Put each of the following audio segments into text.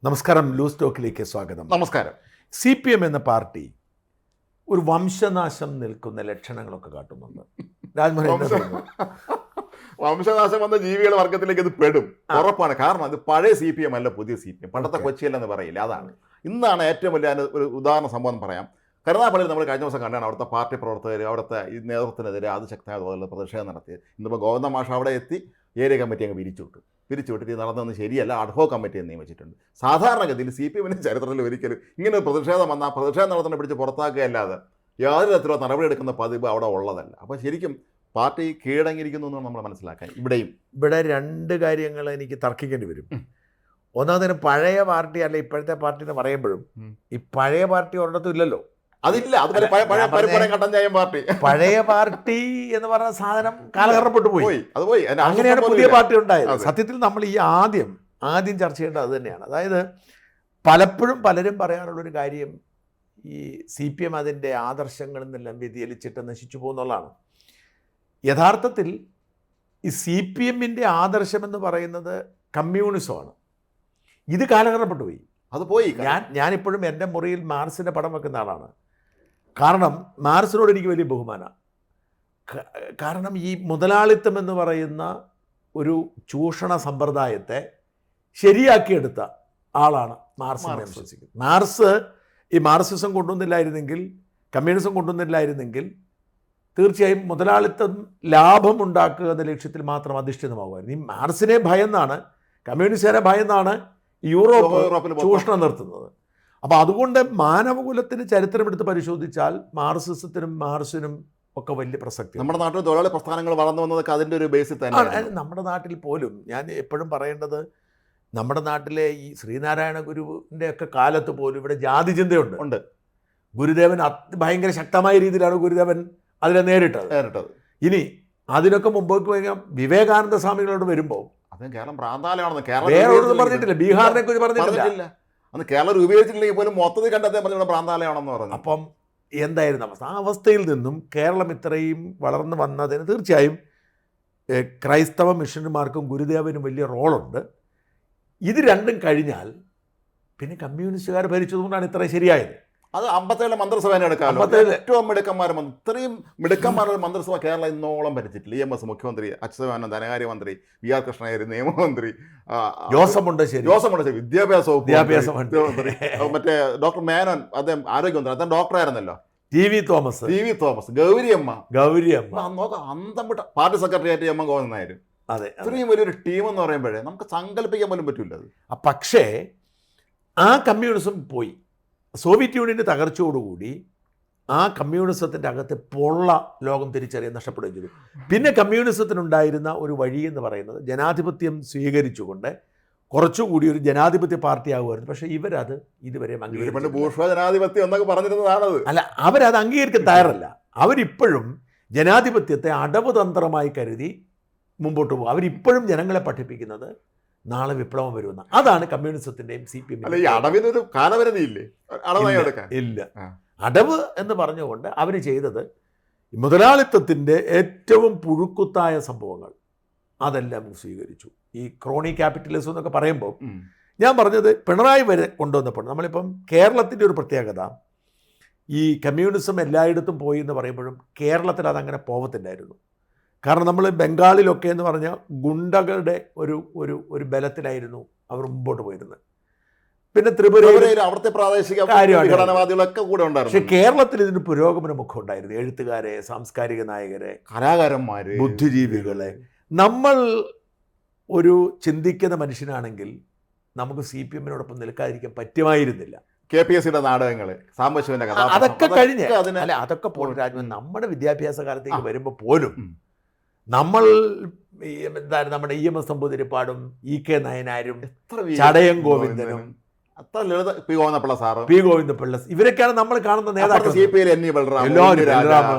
നമസ്കാരം. ലൂസ് ടോക്കിലേക്ക് സ്വാഗതം. നമസ്കാരം. CPM എന്ന പാർട്ടി ഒരു വംശനാശം നിൽക്കുന്ന ലക്ഷണങ്ങളൊക്കെ കാട്ടുന്നുണ്ട്. രാജ്മോഹൻ, വംശനാശം വന്ന ജീവികളുടെ വർഗത്തിലേക്ക് ഇത് പെടും, ഉറപ്പാണ്. കാരണം ഇത് പഴയ CPM അല്ല, പുതിയ CPM. പണ്ടത്തെ കൊച്ചിയല്ലെന്ന് പറയില്ല, അതാണ്. ഇന്നാണ് ഏറ്റവും വലിയ ഒരു ഉദാഹരണ സംഭവം പറയാം. കരുനാഗപ്പള്ളിയിൽ നമ്മൾ കഴിഞ്ഞ ദിവസം കണ്ടാണ് അവിടുത്തെ പാർട്ടി പ്രവർത്തകർ അവിടുത്തെ ഈ നേതൃത്വത്തിനെതിരെ അതിശക്തമായ തോതിലുള്ള പ്രതിഷേധം നടത്തിയത്. ഇന്നിപ്പോൾ ഗോവിന്ദ മാഷ് അവിടെ എത്തി ഏരിയ കമ്മിറ്റി അങ്ങ് പിരിച്ചുവിട്ടിട്ട് ഇത് നടന്നതെന്ന് ശരിയല്ല, അഡ്ഹോക് കമ്മിറ്റിയെ നിയമിച്ചിട്ടുണ്ട്. സാധാരണഗതിയിൽ CPMന്റെ ചരിത്രത്തിൽ ഒരിക്കലും ഇങ്ങനെ ഒരു പ്രതിഷേധം വന്നാൽ പ്രതിഷേധം നടത്തുന്ന പിടിച്ച് പുറത്താക്കുകയല്ലാതെ യാതൊരു തരത്തിലുള്ള നടപടിയെടുക്കുന്ന പതിവ് അവിടെ ഉള്ളതല്ല. അപ്പോൾ ശരിക്കും പാർട്ടി കീഴടങ്ങിയിരിക്കുന്നു എന്ന് നമ്മൾ മനസ്സിലാക്കാൻ ഇവിടെ രണ്ട് കാര്യങ്ങൾ എനിക്ക് തർക്കിക്കേണ്ടി വരും. ഒന്നാമതിന് പഴയ പാർട്ടി അല്ല ഇപ്പോഴത്തെ പാർട്ടി എന്ന് പറയുമ്പോഴും ഈ പഴയ പാർട്ടി ഒരിടത്തും ഇല്ലല്ലോ. അതില്ല, അതുപോലെ പഴയ പാർട്ടി എന്ന് പറഞ്ഞ സാധനം കാലഹരണപ്പെട്ടു പോയി. അങ്ങനെയാണ് പുതിയ പാർട്ടി ഉണ്ടായത്. സത്യത്തിൽ നമ്മൾ ഈ ആദ്യം ചർച്ച ചെയ്യേണ്ടത് അത് തന്നെയാണ്. അതായത് പലപ്പോഴും പലരും പറയാനുള്ളൊരു കാര്യം ഈ CPM അതിൻ്റെ ആദർശങ്ങളിൽ നിന്നെല്ലാം വ്യതിചലിച്ചിട്ട് നശിച്ചു പോകുന്നുള്ളതാണ്. യഥാർത്ഥത്തിൽ ഈ CPMന്റെ ആദർശമെന്ന് പറയുന്നത് കമ്മ്യൂണിസമാണ്. ഇത് കാലഹരണപ്പെട്ടു പോയി, അത് പോയി. ഞാനിപ്പോഴും എൻ്റെ മുറിയിൽ മാർസിൻ്റെ പടം വെക്കുന്ന ആളാണ്. കാരണം മാർസിനോട് എനിക്ക് വലിയ ബഹുമാനമാണ്. കാരണം ഈ മുതലാളിത്തം എന്ന് പറയുന്ന ഒരു ചൂഷണ സമ്പ്രദായത്തെ ശരിയാക്കിയെടുത്ത ആളാണ് മാർസ്. മാർസ് ഈ മാർസിസം കൊണ്ടുവന്നില്ലായിരുന്നെങ്കിൽ, കമ്മ്യൂണിസം കൊണ്ടുവന്നില്ലായിരുന്നെങ്കിൽ തീർച്ചയായും മുതലാളിത്തം ലാഭമുണ്ടാക്കുക എന്ന ലക്ഷ്യത്തിൽ മാത്രം അധിഷ്ഠിതമാകുമായിരുന്നു. ഈ മാർസിനെ ഭയന്നാണ്, കമ്മ്യൂണിസ്റ്റുകാരെ ഭയന്നാണ് യൂറോപ്പിൽ ചൂഷണം നിർത്തുന്നത്. അപ്പോൾ അതുകൊണ്ട് മാനവകുലത്തിന് ചരിത്രമെടുത്ത് പരിശോധിച്ചാൽ മാർസിസത്തിനും മാർസിനും ഒക്കെ വലിയ പ്രസക്തി. നമ്മുടെ നാട്ടിൽ തൊഴിലാളി പ്രസ്ഥാനങ്ങൾ വളർന്നു വന്നതൊക്കെ അതിൻ്റെ ഒരു ബേസിൽ തന്നെ. നമ്മുടെ നാട്ടിൽ പോലും ഞാൻ എപ്പോഴും പറയേണ്ടത്, നമ്മുടെ നാട്ടിലെ ഈ ശ്രീനാരായണ ഗുരുവിൻ്റെ ഒക്കെ കാലത്ത് പോലും ഇവിടെ ജാതി ചിന്തയുണ്ട്. ഗുരുദേവൻ ഭയങ്കര ശക്തമായ രീതിയിലാണ് ഗുരുദേവൻ അതിനെ നേരിട്ടത്. ഇനി അതിനൊക്കെ മുമ്പോട്ട് പോയാൽ വിവേകാനന്ദ സ്വാമികളോട് വരുമ്പോൾ അത് കേരളം പ്രാന്താലയാണെന്ന് കേരളം പറഞ്ഞിട്ടില്ല, ബീഹാറിനെ കുറിച്ച് പറഞ്ഞിട്ടില്ല. അന്ന് കേരളം രൂപീകരിച്ചിട്ടില്ലെങ്കിൽ പോലും മൊത്തത്തിൽ കണ്ടെത്താൻ പറഞ്ഞ പ്രാന്താലയാണെന്ന് പറഞ്ഞു. അപ്പം എന്തായിരുന്നു അവസ്ഥ? ആ അവസ്ഥയിൽ നിന്നും കേരളം ഇത്രയും വളർന്നു വന്നതിന് തീർച്ചയായും ക്രൈസ്തവ മിഷണറിമാർക്കും ഗുരുദേവനും വലിയ റോളുണ്ട്. ഇത് രണ്ടും കഴിഞ്ഞാൽ പിന്നെ കമ്മ്യൂണിസ്റ്റുകാർ ഭരിച്ചതുകൊണ്ടാണ് ഇത്ര ശരിയായത്. അത് 57 മന്ത്രിസഭ എടുക്കാം. ഏറ്റവും മിടുക്കന്മാരും ഇത്രയും മിടുക്കന്മാരുടെ മന്ത്രിസഭ കേരളം ഇന്നോളം ഭരിച്ചിട്ടില്ല. EMS മുഖ്യമന്ത്രി, അച്യുതാനന്ദൻ ധനകാര്യമന്ത്രി, VR കൃഷ്ണയ്യർ നിയമമന്ത്രി, ജോസഫ് മുണ്ടശ്ശേരി വിദ്യാഭ്യാസ മന്ത്രി, മറ്റേ ഡോക്ടർ മേനോൻ അദ്ദേഹം ആരോഗ്യമന്ത്രി, അദ്ദേഹം ഡോക്ടറായിരുന്നല്ലോ, TV തോമസ്, ഗൗരിയമ്മ നോക്കാം, അന്തം വിട്ട പാർട്ടി സെക്രട്ടറിയായിട്ട് എം ഗോവിന്ദൻ നായർ. അതെ, ഇത്രയും വലിയൊരു ടീം എന്ന് പറയുമ്പോഴേ നമുക്ക് സങ്കല്പിക്കാൻ പോലും പറ്റില്ല അത്. പക്ഷേ ആ കമ്മ്യൂണിസം പോയി. സോവിയറ്റ് യൂണിയൻ്റെ തകർച്ചയോടുകൂടി ആ കമ്മ്യൂണിസത്തിൻ്റെ അകത്ത് പൊള്ള ലോകം തിരിച്ചറിയാൻ നഷ്ടപ്പെടുകയും ചെയ്തു. പിന്നെ കമ്മ്യൂണിസത്തിനുണ്ടായിരുന്ന ഒരു വഴി എന്ന് പറയുന്നത് ജനാധിപത്യം സ്വീകരിച്ചുകൊണ്ട് കുറച്ചുകൂടി ഒരു ജനാധിപത്യ പാർട്ടി ആകുമായിരുന്നു. പക്ഷേ ഇവരത് ഇതുവരെ ജനാധിപത്യം എന്നൊക്കെ പറഞ്ഞിരുന്നതാണത്. അല്ല, അവരത് അംഗീകരിക്കാൻ തയ്യാറല്ല. അവരിപ്പോഴും ജനാധിപത്യത്തെ അടവ് തന്ത്രമായി കരുതി മുമ്പോട്ട് പോകും. അവരിപ്പോഴും ജനങ്ങളെ പഠിപ്പിക്കുന്നത് നാളെ വിപ്ലവം വരുമെന്ന. അതാണ് കമ്മ്യൂണിസത്തിൻ്റെയും CPM. അടവിനൊരു കാലപരിധിയില്ലേ? ഇല്ല. അടവ് എന്ന് പറഞ്ഞുകൊണ്ട് അവർ ചെയ്തത് മുതലാളിത്തത്തിൻ്റെ ഏറ്റവും പുഴുക്കുത്തായ സംഭവങ്ങൾ അതെല്ലാം സ്വീകരിച്ചു. ഈ ക്രോണി ക്യാപിറ്റലിസം എന്നൊക്കെ പറയുമ്പോൾ ഞാൻ പറഞ്ഞത് പിണറായി വരെ കൊണ്ടുവന്നപ്പോൾ നമ്മളിപ്പം കേരളത്തിൻ്റെ ഒരു പ്രത്യേകത, ഈ കമ്മ്യൂണിസം എല്ലായിടത്തും പോയി എന്ന് പറയുമ്പോഴും കേരളത്തിൽ അതങ്ങനെ പോകത്തില്ലായിരുന്നു. കാരണം നമ്മൾ ബംഗാളിലൊക്കെ എന്ന് പറഞ്ഞാൽ ഗുണ്ടകളുടെ ഒരു ബലത്തിലായിരുന്നു അവർ മുമ്പോട്ട് പോയിരുന്നത്. പിന്നെ ത്രിപുരയിൽ അവിടുത്തെ പ്രാദേശിക ഘടനവാദികളൊക്കെ കൂടെ ഉണ്ടായിരുന്നു. പക്ഷെ കേരളത്തിൽ ഇതിന് പുരോഗമന മുഖം ഉണ്ടായിരുന്നു. എഴുത്തുകാരെ, സാംസ്കാരിക നായകരെ, കലാകാരന്മാര്, ബുദ്ധിജീവികളെ. നമ്മൾ ഒരു ചിന്തിക്കുന്ന മനുഷ്യനാണെങ്കിൽ നമുക്ക് CPMനോടൊപ്പം നിൽക്കാതിരിക്കാൻ പറ്റുമായിരുന്നില്ല. KPSCയുടെ നാടകങ്ങള്, സാംബശിവന്റെ കഥ, അതൊക്കെ കഴിഞ്ഞ് അതൊക്കെ പോലും രാജ്യം നമ്മുടെ വിദ്യാഭ്യാസ കാലത്തേക്ക് വരുമ്പോൾ പോലും നമ്മൾ എന്താണ് നമ്മുടെ EMS നമ്പൂതിരിപ്പാടും EK നായനാരും ചടയം ഗോവിന്ദനും അത്ര ലളിത പി ഗോവിന്ദപിള്ള ഇവരൊക്കെയാണ് നമ്മൾ കാണുന്ന നേതാക്കൾ.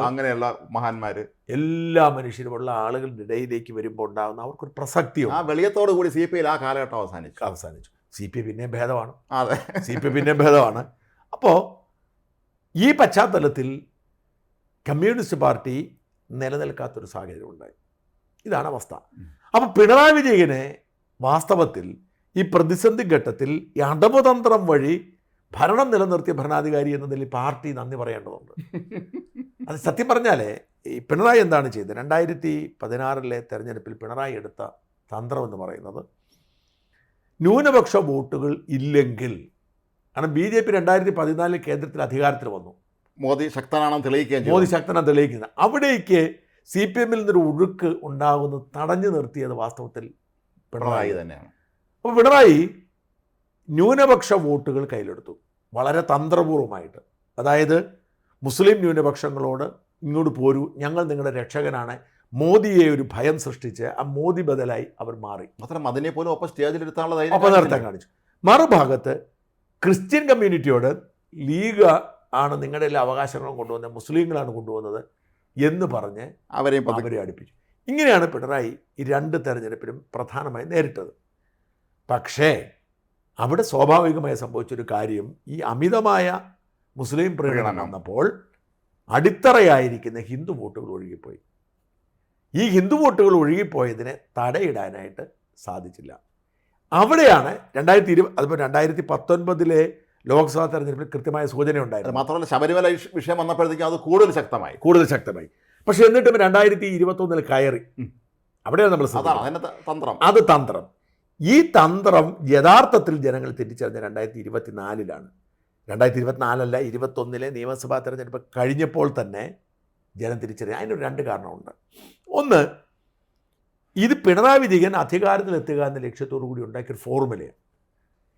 അങ്ങനെയുള്ള മഹാന്മാര് എല്ലാ മനുഷ്യരുമുള്ള ആളുകളുടെ ഇടയിലേക്ക് വരുമ്പോൾ ഉണ്ടാകുന്ന അവർക്കൊരു പ്രസക്തിയും ആ വെളിയത്തോടു കൂടി CPI ആ കാലഘട്ടം അവസാനിച്ചു. CPI പിന്നെ ഭേദമാണ്. അതെ, CPI പിന്നെ ഭേദമാണ്. അപ്പോൾ ഈ പശ്ചാത്തലത്തിൽ കമ്മ്യൂണിസ്റ്റ് പാർട്ടി നിലനിൽക്കാത്തൊരു സാഹചര്യം ഉണ്ടായി. ഇതാണ് അവസ്ഥ. അപ്പോൾ പിണറായി വിജയനെ വാസ്തവത്തിൽ ഈ പ്രതിസന്ധി ഘട്ടത്തിൽ ഈ അടവുതന്ത്രം വഴി ഭരണം നിലനിർത്തിയ ഭരണാധികാരി എന്ന നിലയിൽ പാർട്ടി നന്ദി പറയേണ്ടതുണ്ട്. അത് സത്യം പറഞ്ഞാലേ ഈ പിണറായി എന്താണ് ചെയ്തത്? 2016 തെരഞ്ഞെടുപ്പിൽ പിണറായി എടുത്ത തന്ത്രം എന്ന് പറയുന്നത് ന്യൂനപക്ഷ വോട്ടുകൾ ഇല്ലെങ്കിൽ, കാരണം BJP 2014 കേന്ദ്രത്തിൽ അധികാരത്തിൽ വന്നു, മോദി ശക്തനാണെന്ന് തെളിയിക്കുകയും മോദി ശക്തനാണ് തെളിയിക്കുന്നത്. അവിടേക്ക് CPM നിന്നൊരു ഒഴുക്ക് ഉണ്ടാകുന്നത് തടഞ്ഞു നിർത്തിയത് വാസ്തവത്തിൽ പിണറായി തന്നെയാണ്. അപ്പോൾ പിണറായി ന്യൂനപക്ഷ വോട്ടുകൾ കയ്യിലെടുത്തു വളരെ തന്ത്രപൂർവമായിട്ട്. അതായത് മുസ്ലിം ന്യൂനപക്ഷങ്ങളോട് ഇങ്ങോട്ട് പോരൂ, ഞങ്ങൾ നിങ്ങളുടെ രക്ഷകനാണ്, മോദിയെ ഒരു ഭയം സൃഷ്ടിച്ച് ആ മോദി ബദലായി അവർ മാറി. മാത്രം അതിനെ പോലും ഒപ്പം സ്റ്റേജിലെടുത്താനുള്ള നിർത്താൻ കാണിച്ചു. മറുഭാഗത്ത് ക്രിസ്ത്യൻ കമ്മ്യൂണിറ്റിയോട് ലീഗ് ആണ് നിങ്ങളുടെ എല്ലാ അവകാശങ്ങളും കൊണ്ടുവന്നത്, മുസ്ലിങ്ങളാണ് കൊണ്ടുവന്നത് എന്ന് പറഞ്ഞ് അവരെ അടുപ്പിച്ചു. ഇങ്ങനെയാണ് പിണറായി ഈ 2 തെരഞ്ഞെടുപ്പിലും പ്രധാനമായി നേരിട്ടത്. പക്ഷേ അവിടെ സ്വാഭാവികമായി സംഭവിച്ചൊരു കാര്യം, ഈ അമിതമായ മുസ്ലിം പ്രകടനം വന്നപ്പോൾ അടിത്തറയായിരിക്കുന്ന ഹിന്ദു വോട്ടുകൾ ഒഴുകിപ്പോയി. ഈ ഹിന്ദു വോട്ടുകൾ ഒഴുകിപ്പോയതിനെ തടയിടാനായിട്ട് സാധിച്ചില്ല. അവിടെയാണ് 2019 ലോക്സഭാ തെരഞ്ഞെടുപ്പിൽ കൃത്യമായ സൂചന ഉണ്ടായിരുന്നു. മാത്രമല്ല ശബരിമല വിഷയം വന്നപ്പോഴത്തേക്കും അത് കൂടുതൽ ശക്തമായി. പക്ഷെ എന്നിട്ടും 2021 കയറി. അവിടെയാണ് നമ്മൾ അത് തന്ത്രം. ഈ തന്ത്രം യഥാർത്ഥത്തിൽ ജനങ്ങൾ തിരിച്ചറിഞ്ഞ 2024 2024 21 നിയമസഭാ തെരഞ്ഞെടുപ്പ് കഴിഞ്ഞപ്പോൾ തന്നെ ജനം തിരിച്ചറിഞ്ഞ. അതിനൊരു 2 കാരണമുണ്ട്. ഒന്ന്, ഇത് പിണറായി വിജയൻ അധികാരത്തിലെത്തുക എന്ന ലക്ഷ്യത്തോടു കൂടി ഉണ്ടാക്കിയൊരു ഫോർമുലയാണ്.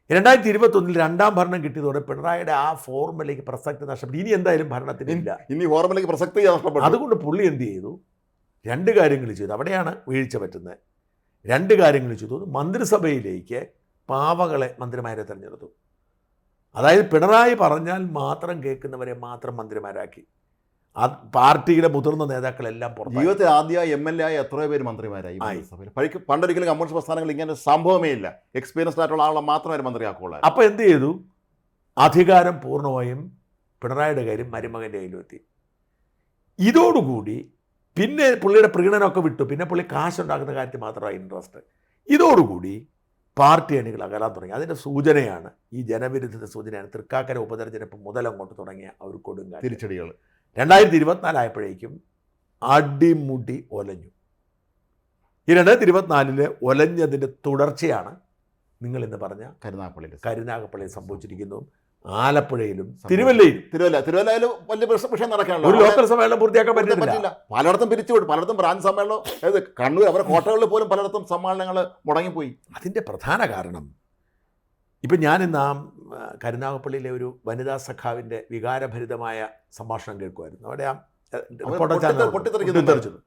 2021 2ാം ഭരണം കിട്ടിയതോടെ പിണറായിയുടെ ആ ഫോർമുലയ്ക്ക് പ്രസക്തി നഷ്ടപ്പെട്ടു. ഇനി എന്തായാലും ഭരണത്തിനില്ല, ഇനി ഫോർമുലയ്ക്ക് പ്രസക്തി നഷ്ടപ്പെട്ടു. അതുകൊണ്ട് പുള്ളി എന്ത് ചെയ്തു? 2 കാര്യങ്ങൾ ചെയ്തു. അവിടെയാണ് വീഴ്ച പറ്റുന്നത്. 2 കാര്യങ്ങൾ ചെയ്തു. മന്ത്രിസഭയിലേക്ക് പാവകളെ മന്ത്രിമാരെ തിരഞ്ഞെടുത്തു. അതായത് പിണറായി പറഞ്ഞാൽ മാത്രം കേൾക്കുന്നവരെ മാത്രം മന്ത്രിമാരാക്കി. ആ പാർട്ടിയിലെ മുതിർന്ന നേതാക്കളെല്ലാം പുറത്തു. ജീവിതത്തിൽ ആദ്യമായി MLA ആയി എത്രയോ പേര് മന്ത്രിമാരായി. പണ്ടൊരിക്കലും കമ്മ്യൂണിസ്റ്റ് പ്രസ്ഥാനങ്ങൾ ഇങ്ങനെ ഒരു സംഭവമേ ഇല്ല. എക്സ്പീരിയൻസ്ഡ് ആയിട്ടുള്ള ആളെ മാത്രമേ മന്ത്രിയാക്കുള്ളൂ. അപ്പോൾ എന്ത് ചെയ്തു? അധികാരം പൂർണ്ണമായും പിണറായിയുടെ കാര്യം മരുമകൻ്റെ കയ്യിലെത്തി. ഇതോടുകൂടി പിന്നെ പുള്ളിയുടെ പ്രീണനമൊക്കെ വിട്ടു. പിന്നെ പുള്ളി കാശുണ്ടാക്കുന്ന കാര്യത്തിൽ മാത്രമായി ഇൻട്രസ്റ്റ്. ഇതോടുകൂടി പാർട്ടി അണികൾ അകലാൻ തുടങ്ങി. അതിൻ്റെ സൂചനയാണ്, ഈ ജനവിരുദ്ധ സൂചനയാണ് തൃക്കാക്കര ഉപതെരഞ്ഞെടുപ്പ് മുതലങ്ങോട്ട് തുടങ്ങിയ ആ ഒരു കൊടുങ്കാറ്റ് തിരിച്ചടികൾ. 2024 ആയപ്പോഴേക്കും അടിമുടി ഒലഞ്ഞു. ഈ 2024 ഒലഞ്ഞതിൻ്റെ തുടർച്ചയാണ് നിങ്ങൾ ഇന്ന് പറഞ്ഞ കരുനാഗപ്പള്ളിയിൽ സംഭവിച്ചിരിക്കുന്നതും ആലപ്പുഴയിലും തിരുവല്ലയിലും വലിയ വിഷയം നടക്കാനുള്ള ഒരു ലോക്കൽ സമ്മേളനം പൂർത്തിയാക്കാൻ പറ്റില്ല. പലയിടത്തും പിരിച്ചുവിട്ടു. പലയിടത്തും ബ്രാഞ്ച് സമ്മേളനം, അതായത് കണ്ണൂർ അവരുടെ കോട്ടകളിൽ പോലും പലയിടത്തും സമ്മേളനങ്ങൾ മുടങ്ങിപ്പോയി. അതിൻ്റെ പ്രധാന കാരണം, ഇപ്പം ഞാനിന്ന് ആ കരുനാഗപ്പള്ളിയിലെ ഒരു വനിതാ സഖാവിൻ്റെ വികാരഭരിതമായ സംഭാഷണം കേൾക്കുമായിരുന്നു. അവിടെ പൊട്ടിത്തെറിച്ചത്.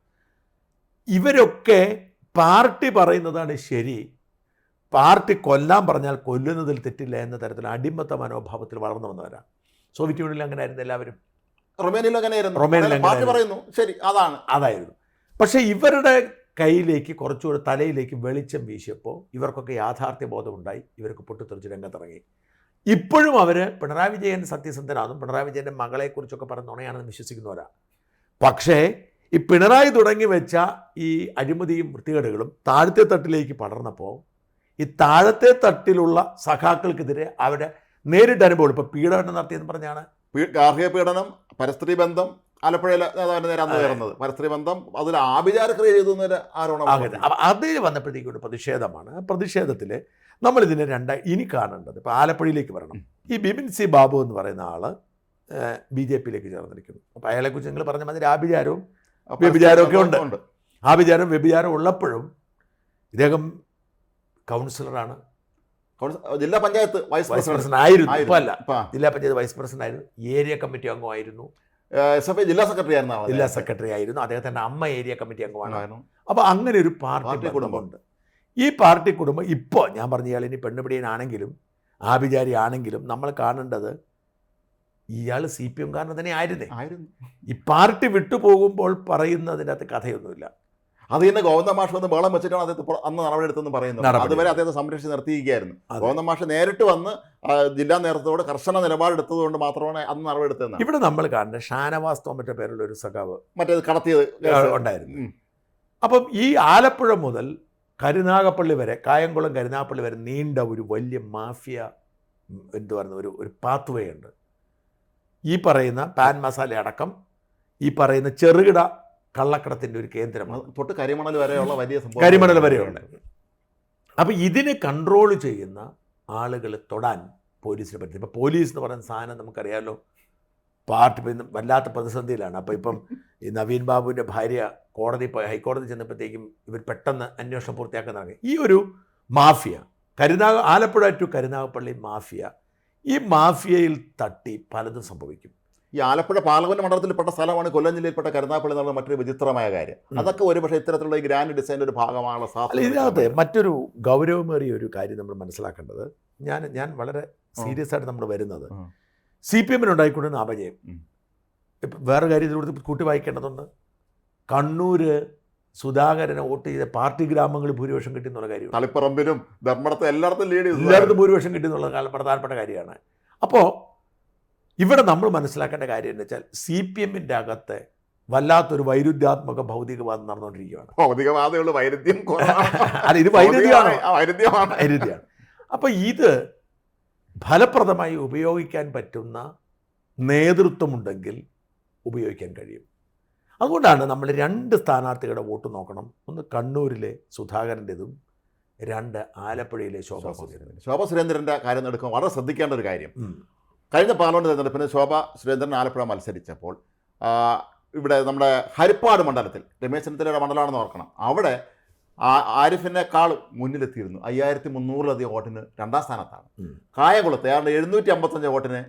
ഇവരൊക്കെ പാർട്ടി പറയുന്നതാണ് ശരി, പാർട്ടി കൊല്ലാൻ പറഞ്ഞാൽ കൊല്ലുന്നതിൽ തെറ്റില്ല എന്ന തരത്തിൽ അടിമത്ത മനോഭാവത്തിൽ വളർന്നു വന്നവരാണ്. സോവിയറ്റ് യൂണിയനിൽ അങ്ങനെ ആയിരുന്നു എല്ലാവരും. അതായിരുന്നു. പക്ഷേ ഇവരുടെ കയ്യിലേക്ക് കുറച്ചുകൂടി തലയിലേക്ക് വെളിച്ചം വീശിയപ്പോൾ ഇവർക്കൊക്കെ യാഥാർത്ഥ്യ ബോധമുണ്ടായി. ഇവർക്ക് പൊട്ടിത്തെറിച്ച് രംഗത്തിറങ്ങി. ഇപ്പോഴും അവർ പിണറായി വിജയൻ സത്യസന്ധനാണെന്നും പിണറായി വിജയൻ്റെ മകളെക്കുറിച്ചൊക്കെ പറഞ്ഞ നുണയാണെന്ന് വിശ്വസിക്കുന്നവരാണ്. പക്ഷേ ഈ പിണറായി തുടങ്ങി വെച്ച ഈ അഴിമതിയും വൃത്തികേടുകളും താഴത്തെ തട്ടിലേക്ക് പടർന്നപ്പോൾ ഈ താഴത്തെ തട്ടിലുള്ള സഖാക്കൾക്കെതിരെ അവരെ നേരിട്ട് അനുഭവം. ഇപ്പോൾ പീഡനം നടത്തിയെന്ന് പറഞ്ഞാണ്, ഗാർഹിക പീഡനം, പരസ്ത്രീ ബന്ധം, ആലപ്പുഴയിൽ നേരാന്നത് പരസ്ത്രീ ബന്ധം, അതിൽ ആഭിചാരക്രിയ ചെയ്തു ആരോണം. അതിൽ വന്നപ്പോഴത്തേക്കൊരു പ്രതിഷേധമാണ്. പ്രതിഷേധത്തിൽ നമ്മളിതിനെ ഇനി കാണേണ്ടത്, ഇപ്പോൾ ആലപ്പുഴയിലേക്ക് വരണം. ഈ ബിപിൻ സി ബാബു എന്ന് പറയുന്ന ആൾ BJPയിലേക്ക് ചേർന്നിരിക്കുന്നു. അപ്പോൾ അയാളെക്കുറിച്ച് നിങ്ങൾ പറഞ്ഞ മാതിരി ആഭിചാരവും വ്യഭിചാരവും ഒക്കെ ഉണ്ട്. ആഭിചാരവും വ്യഭിചാരവും ഉള്ളപ്പോഴും ഇദ്ദേഹം കൗൺസിലറാണ്, ജില്ലാ പഞ്ചായത്ത് വൈസ് പ്രസിഡന്റ് ആയിരുന്നു. ഇപ്പോൾ അല്ല, ജില്ലാ പഞ്ചായത്ത് വൈസ് പ്രസിഡന്റ് ആയിരുന്നു, ഏരിയ കമ്മിറ്റി അംഗമായിരുന്നു, ജില്ലാ സെക്രട്ടറി ആയിരുന്നു. അദ്ദേഹത്തിൻ്റെ അമ്മ ഏരിയ കമ്മിറ്റി അംഗമാണ്. അപ്പോൾ അങ്ങനെ ഒരു പാർട്ടി കുടുംബമുണ്ട്. ഈ പാർട്ടി കുടുംബം ഇപ്പോൾ ഞാൻ പറഞ്ഞ ഇയാൾ ഇനി പെണ്ണുപിടിയനാണെങ്കിലും ആഭിചാരി ആണെങ്കിലും നമ്മൾ കാണേണ്ടത് ഇയാൾ CPM കാരൻ തന്നെ ആയിരുന്നു. ഈ പാർട്ടി വിട്ടുപോകുമ്പോൾ പറയുന്നതിൻ്റെ അകത്ത് കഥയൊന്നുമില്ല. അത് തന്നെ ഗോവിന്ദ മാഷ് വന്ന് ബഹളം വെച്ചിട്ടാണ് അദ്ദേഹത്തെ അന്ന് നടപടിയെടുത്തെന്ന് പറയുന്നത്. അതുവരെ അദ്ദേഹത്തെ സംരക്ഷിച്ച് നിർത്തിയിരിക്കുകയായിരുന്നു. ഗോവിന്ദ മാഷ് നേരിട്ട് വന്ന് ജില്ലാ നേതൃത്വത്തോട് കർശന നിലപാടെടുത്തത് കൊണ്ട് മാത്രമാണ് അന്ന് നടപടിയെടുത്തത്. ഇവിടെ നമ്മൾ കാണുന്നത് ഷാനവാസ് മറ്റേ പേരുള്ള ഒരു സഖാവ് മറ്റേത് കടത്തിയത് ഉണ്ടായിരുന്നു. അപ്പം ഈ ആലപ്പുഴ മുതൽ കരുനാഗപ്പള്ളി വരെ, കായംകുളം കരുനാഗപ്പള്ളി വരെ നീണ്ട ഒരു വലിയ മാഫിയ എന്ത് പറയുന്ന ഒരു പാത്ത് വേ ഉണ്ട്. ഈ പറയുന്ന പാൻ മസാല അടക്കം ഈ പറയുന്ന ചെറുകിട കള്ളക്കടത്തിൻ്റെ ഒരു കേന്ദ്രമാണ്. തൊട്ട് കരിമണൽ വരെയുള്ള വലിയ സംഭവം, കരിമണൽ വരെയുണ്ട്. അപ്പം ഇതിനെ കൺട്രോൾ ചെയ്യുന്ന ആളുകൾ തൊടാൻ പോലീസിനെ പറ്റി. ഇപ്പം പോലീസ് എന്ന് പറയുന്ന സാധനം നമുക്കറിയാമല്ലോ, പാർട്ടി വല്ലാത്ത പ്രതിസന്ധിയിലാണ്. അപ്പോൾ ഇപ്പം ഈ നവീൻ ബാബുവിൻ്റെ ഭാര്യ ഹൈക്കോടതി ചെന്നപ്പോഴത്തേക്കും ഇവർ പെട്ടെന്ന് അന്വേഷണം പൂർത്തിയാക്കാൻ തുടങ്ങി. ഈ ഒരു mafia Alappuzha to Karunagappally mafia, ഈ മാഫിയയിൽ തട്ടി പലതും സംഭവിക്കും. ഈ ആലപ്പുഴ പാർലമെന്റ് മണ്ഡലത്തിൽപ്പെട്ട സ്ഥലമാണ് കൊല്ലം ജില്ലയിൽപ്പെട്ട കരുനാഗപ്പള്ളി എന്നുള്ള മറ്റൊരു വിചിത്രമായ കാര്യം. അതൊക്കെ ഒരുപക്ഷെ ഇത്തരത്തിലുള്ള ഈ ഗ്രാൻഡ് ഡിസൈൻ്റെ ഒരു ഭാഗമാണ്. ഇതിനകത്ത് മറ്റൊരു ഗൗരവമേറിയ ഒരു കാര്യം നമ്മൾ മനസ്സിലാക്കേണ്ടത്, ഞാൻ വളരെ സീരിയസ് ആയിട്ട് നമ്മൾ വരുന്നത് CPM ഉണ്ടായിക്കൊണ്ടിരുന്ന അപജയം. ഇപ്പം വേറെ കാര്യം ഇതിലൂടെ കൂട്ടി വായിക്കേണ്ടതുണ്ട്. കണ്ണൂർ സുധാകരനെ വോട്ട് ചെയ്ത പാർട്ടി ഗ്രാമങ്ങളിൽ ഭൂരിപക്ഷം കിട്ടിയെന്നുള്ള കാര്യം, തളിപ്പറമ്പിലും ധർമ്മടത്തും എല്ലായിടത്തും ഭൂരിപക്ഷം കിട്ടിയെന്നുള്ള പ്രധാനപ്പെട്ട കാര്യമാണ്. അപ്പോൾ ഇവിടെ നമ്മൾ മനസ്സിലാക്കേണ്ട കാര്യം എന്ന് വെച്ചാൽ CPM-ൻ്റെ അകത്ത് വല്ലാത്തൊരു വൈരുദ്ധ്യാത്മക ഭൗതികവാദം നടന്നുകൊണ്ടിരിക്കുകയാണ്. ഭൗതികവാദമുള്ള വൈരുദ്ധ്യം അല്ല, ഇത് വൈരുദ്ധ്യമാണ്. വൈരുദ്ധ്യമാണ്. അപ്പോൾ ഇത് ഫലപ്രദമായി ഉപയോഗിക്കാൻ പറ്റുന്ന നേതൃത്വമുണ്ടെങ്കിൽ ഉപയോഗിക്കാൻ കഴിയും. അതുകൊണ്ടാണ് നമ്മൾ 2 സ്ഥാനാർത്ഥികളുടെ വോട്ട് നോക്കണം. ഒന്ന് കണ്ണൂരിലെ സുധാകരൻ്റെതും, 2 ആലപ്പുഴയിലെ ശോഭാ സുരേന്ദ്രൻ്റെ കാര്യം എടുക്കുമ്പോൾ വളരെ ശ്രദ്ധിക്കേണ്ട ഒരു കാര്യം, കഴിഞ്ഞ പാർലമെന്റ് തെരഞ്ഞെടുപ്പിന് ശോഭാ സുരേന്ദ്രൻ ആലപ്പുഴ മത്സരിച്ചപ്പോൾ ഇവിടെ നമ്മുടെ ഹരിപ്പാട് മണ്ഡലത്തിൽ, രമേശ് ചെന്നിത്തലയുടെ മണ്ഡലമാണെന്ന് ഓർക്കണം, അവിടെ ആരിഫിനേക്കാൾ മുന്നിലെത്തിയിരുന്നു. 5300-ലധികം വോട്ടിന് 2ാം സ്ഥാനത്താണ്. കായംകുളത്ത് ഏതാണ്ട് 755 വോട്ടിന്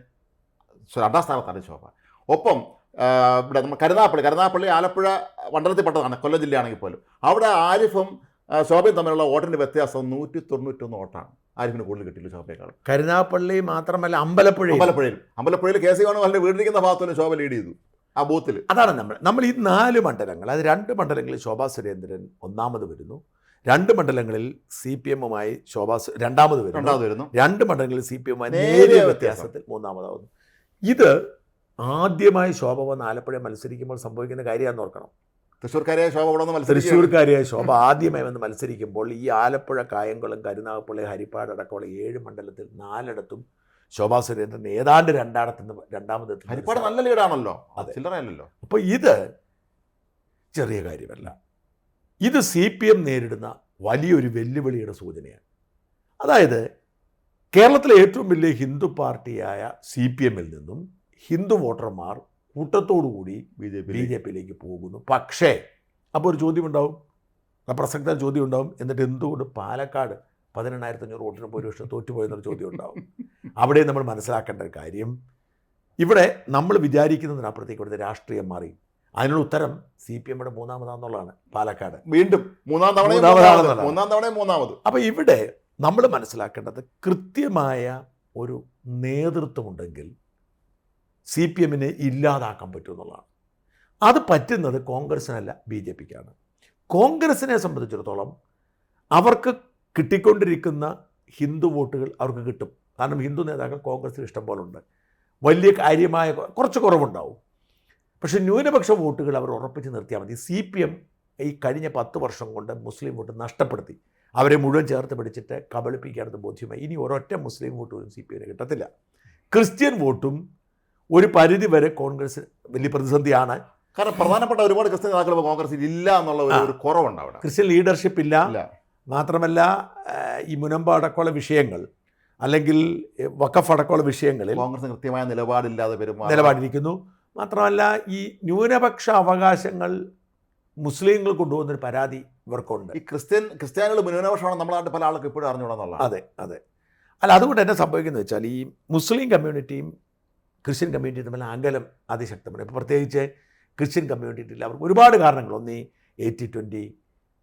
2ാം സ്ഥാനത്താണ് ശോഭ. ഒപ്പം ഇവിടെ നമ്മൾ കരുനാഗപ്പള്ളി ആലപ്പുഴ മണ്ഡലത്തിൽപ്പെട്ടതാണ്, കൊല്ലം ജില്ലയാണെങ്കിൽ പോലും. അവിടെ ആരിഫും ശോഭയും തമ്മിലുള്ള വോട്ടിൻ്റെ വ്യത്യാസം 191 വോട്ടാണ്. ആരിഫിന് കൂടുതൽ കിട്ടിയില്ല ശോഭയേക്കാൾ. കരുനാഗപ്പള്ളി മാത്രമല്ല, അമ്പലപ്പുഴയിൽ KC വേണുഗോപാലിൻ്റെ വീടിരിക്കുന്ന ഭാഗത്തുനിന്ന് ശോഭ ലീഡ് ചെയ്തു ആ ബൂത്തിൽ. അതാണ് നമ്മൾ ഈ 4 മണ്ഡലങ്ങൾ, അത് 2 മണ്ഡലങ്ങളിൽ ശോഭാ സുരേന്ദ്രൻ ഒന്നാമത് വരുന്നു, 2 മണ്ഡലങ്ങളിൽ CPM-മായി രണ്ടാമത് വരുന്നു, 2 മണ്ഡലങ്ങളിൽ CPM-മായി നേരിയ വ്യത്യാസത്തിൽ മൂന്നാമതാവുന്നു. ഇത് ആദ്യമായി ശോഭ വന്ന് ആലപ്പുഴ മത്സരിക്കുമ്പോൾ സംഭവിക്കുന്ന കാര്യമാണെന്ന് ഓർക്കണം. തൃശ്ശൂർക്കാരിയായ ശോഭ ആദ്യമായി വന്ന് മത്സരിക്കുമ്പോൾ ഈ ആലപ്പുഴ, കായംകുളം, കരുനാഗപ്പള്ളി, ഹരിപ്പാട് അടക്കമുള്ള 7 മണ്ഡലത്തിൽ 4ഇടത്തും ശോഭാ സുരേന്ദ്രൻ ഏതാണ്ട് രണ്ടാമതെത്തി. ഹരിപ്പാട് നല്ല ലീഡാണല്ലോ, ചില്ലറയല്ലോ. അപ്പോൾ ഇത് ചെറിയ കാര്യമല്ല. ഇത് CPM നേരിടുന്ന വലിയൊരു വെല്ലുവിളിയുടെ സൂചനയാണ്. അതായത് കേരളത്തിലെ ഏറ്റവും വലിയ ഹിന്ദു പാർട്ടിയായ CPM-ൽ നിന്നും ഹിന്ദു വോട്ടർമാർ കൂട്ടത്തോടുകൂടി BJP-യിലേക്ക് പോകുന്നു. പക്ഷേ അപ്പോൾ ഒരു ചോദ്യമുണ്ടാവും, പ്രസക്ത ചോദ്യം ഉണ്ടാവും, എന്നിട്ട് എന്തുകൊണ്ട് പാലക്കാട് 18,500 വോട്ടിന് ഭൂരിപക്ഷം തോറ്റുപോയെന്നൊരു ചോദ്യം ഉണ്ടാവും. അവിടെ നമ്മൾ മനസ്സിലാക്കേണ്ട ഒരു കാര്യം, ഇവിടെ നമ്മൾ വിചാരിക്കുന്നതിനപ്പുറത്തേക്ക് ഇവിടുത്തെ രാഷ്ട്രീയം മാറി. അതിനുള്ള ഉത്തരം CPM-യുടെ മൂന്നാമതാണെന്നുള്ളതാണ്. പാലക്കാട് വീണ്ടും മൂന്നാം തവണ. അപ്പോൾ ഇവിടെ നമ്മൾ മനസ്സിലാക്കേണ്ടത്, കൃത്യമായ ഒരു നേതൃത്വമുണ്ടെങ്കിൽ CPM-നെ ഇല്ലാതാക്കാൻ പറ്റുമെന്നുള്ളതാണ്. അത് പറ്റുന്നത് കോൺഗ്രസിനല്ല, BJP-ക്കാണ്. കോൺഗ്രസിനെ സംബന്ധിച്ചിടത്തോളം അവർക്ക് കിട്ടിക്കൊണ്ടിരിക്കുന്ന ഹിന്ദു വോട്ടുകൾ അവർക്ക് കിട്ടും. കാരണം ഹിന്ദു നേതാക്കൾ കോൺഗ്രസിൽ ഇഷ്ടം പോലെ ഉണ്ട്. വലിയ കാര്യമായ കുറച്ച് കുറവുണ്ടാവും, പക്ഷേ ന്യൂനപക്ഷ വോട്ടുകൾ അവർ ഉറപ്പിച്ച് നിർത്തിയാൽ മതി. CPM ഈ കഴിഞ്ഞ 10 വർഷം കൊണ്ട് മുസ്ലിം വോട്ട് നഷ്ടപ്പെടുത്തി. അവരെ മുഴുവൻ ചേർത്ത് പിടിച്ചിട്ട് കബളിപ്പിക്കാനത് ബോധ്യമായി. ഇനി ഒരൊറ്റ മുസ്ലിം വോട്ട് പോലും CPM-ന് കിട്ടത്തില്ല. ക്രിസ്ത്യൻ വോട്ടും ഒരു പരിധി വരെ കോൺഗ്രസ് വലിയ പ്രതിസന്ധിയാണ്. കാരണം പ്രധാനപ്പെട്ട ഒരുപാട് ക്രിസ്ത്യൻ നേതാക്കൾ കോൺഗ്രസിൽ ഇല്ല എന്നുള്ള ഒരു കുറവുണ്ട്. അവിടെ ക്രിസ്ത്യൻ ലീഡർഷിപ്പ് ഇല്ല. മാത്രമല്ല ഈ മുനമ്പ അടക്കമുള്ള വിഷയങ്ങൾ, അല്ലെങ്കിൽ വഖഫ് അടക്കമുള്ള വിഷയങ്ങളിൽ കോൺഗ്രസ് കൃത്യമായ നിലപാടിരിക്കുന്നു. മാത്രമല്ല ഈ ന്യൂനപക്ഷ അവകാശങ്ങൾ മുസ്ലിങ്ങൾ കൊണ്ടുപോകുന്നൊരു പരാതി ഇവർക്കുണ്ട്. ഈ ക്രിസ്ത്യാനികൾ ന്യൂനപക്ഷമാണ് നമ്മളെ നാട്ടിൽ പല ആൾക്ക് ഇപ്പോഴും അറിഞ്ഞുകൂടാന്നുള്ളത്. അതെ. അല്ല, അതുകൊണ്ട് എന്നെ സംഭവിക്കുന്നത് വെച്ചാൽ ഈ മുസ്ലിം കമ്മ്യൂണിറ്റിയും ക്രിസ്ത്യൻ കമ്മ്യൂണിറ്റിയും തമ്മിൽ അകലം അതിശക്തമാണ്. ഇപ്പോൾ പ്രത്യേകിച്ച് ക്രിസ്ത്യൻ കമ്മ്യൂണിറ്റിയിൽ അവർക്ക് ഒരുപാട് കാരണങ്ങൾ, ഒന്ന് ഈ 80-20,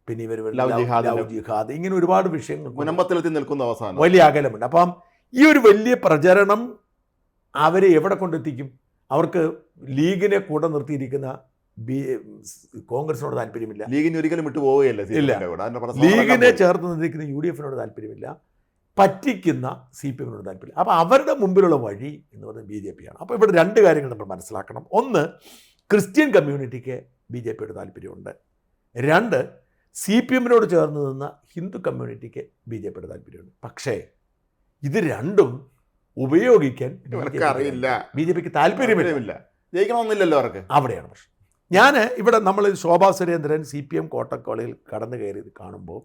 പിന്നെ ഇവർ ലവ് ജിഹാദ്, ഇങ്ങനെ ഒരുപാട് വിഷയങ്ങൾ മുനമ്പത്തിലെത്തി നിൽക്കുന്ന അവസാനം വലിയ അകലമുണ്ട്. അപ്പം ഈ ഒരു വലിയ പ്രചരണം അവരെ എവിടെ കൊണ്ടെത്തിക്കും? അവർക്ക് ലീഗിനെ കൂടെ നിർത്തിയിരിക്കുന്ന കോൺഗ്രസിനോട് താല്പര്യമില്ല, ലീഗിന് ഒരിക്കലും വിട്ടു പോവുകയല്ല, ലീഗിനെ ചേർത്ത് നിർത്തിയിരിക്കുന്ന UDF-നോട് താല്പര്യമില്ല, പറ്റിക്കുന്ന CPM-നോട് താല്പര്യം. അപ്പോൾ അവരുടെ മുമ്പിലുള്ള വഴി എന്ന് പറയുന്നത് BJP-യാണ്. അപ്പോൾ ഇവിടെ 2 കാര്യങ്ങൾ നമ്മൾ മനസ്സിലാക്കണം. ഒന്ന്, ക്രിസ്ത്യൻ കമ്മ്യൂണിറ്റിക്ക് BJP-യുടെ താല്പര്യമുണ്ട്. 2, CPM-നോട് ചേർന്ന് നിന്ന ഹിന്ദു കമ്മ്യൂണിറ്റിക്ക് BJPയുടെ താല്പര്യമുണ്ട്. പക്ഷേ ഇത് രണ്ടും ഉപയോഗിക്കാൻ അറിയില്ല, BJPക്ക് താല്പര്യമില്ല. ജയിക്കണമെന്നില്ലല്ലോ അവർക്ക്. അവിടെയാണ് പ്രശ്നം. ഞാൻ ഇവിടെ നമ്മൾ ശോഭാ സുരേന്ദ്രൻ CPM കോട്ടക്കോളയിൽ കടന്നു കയറിയത് കാണുമ്പോൾ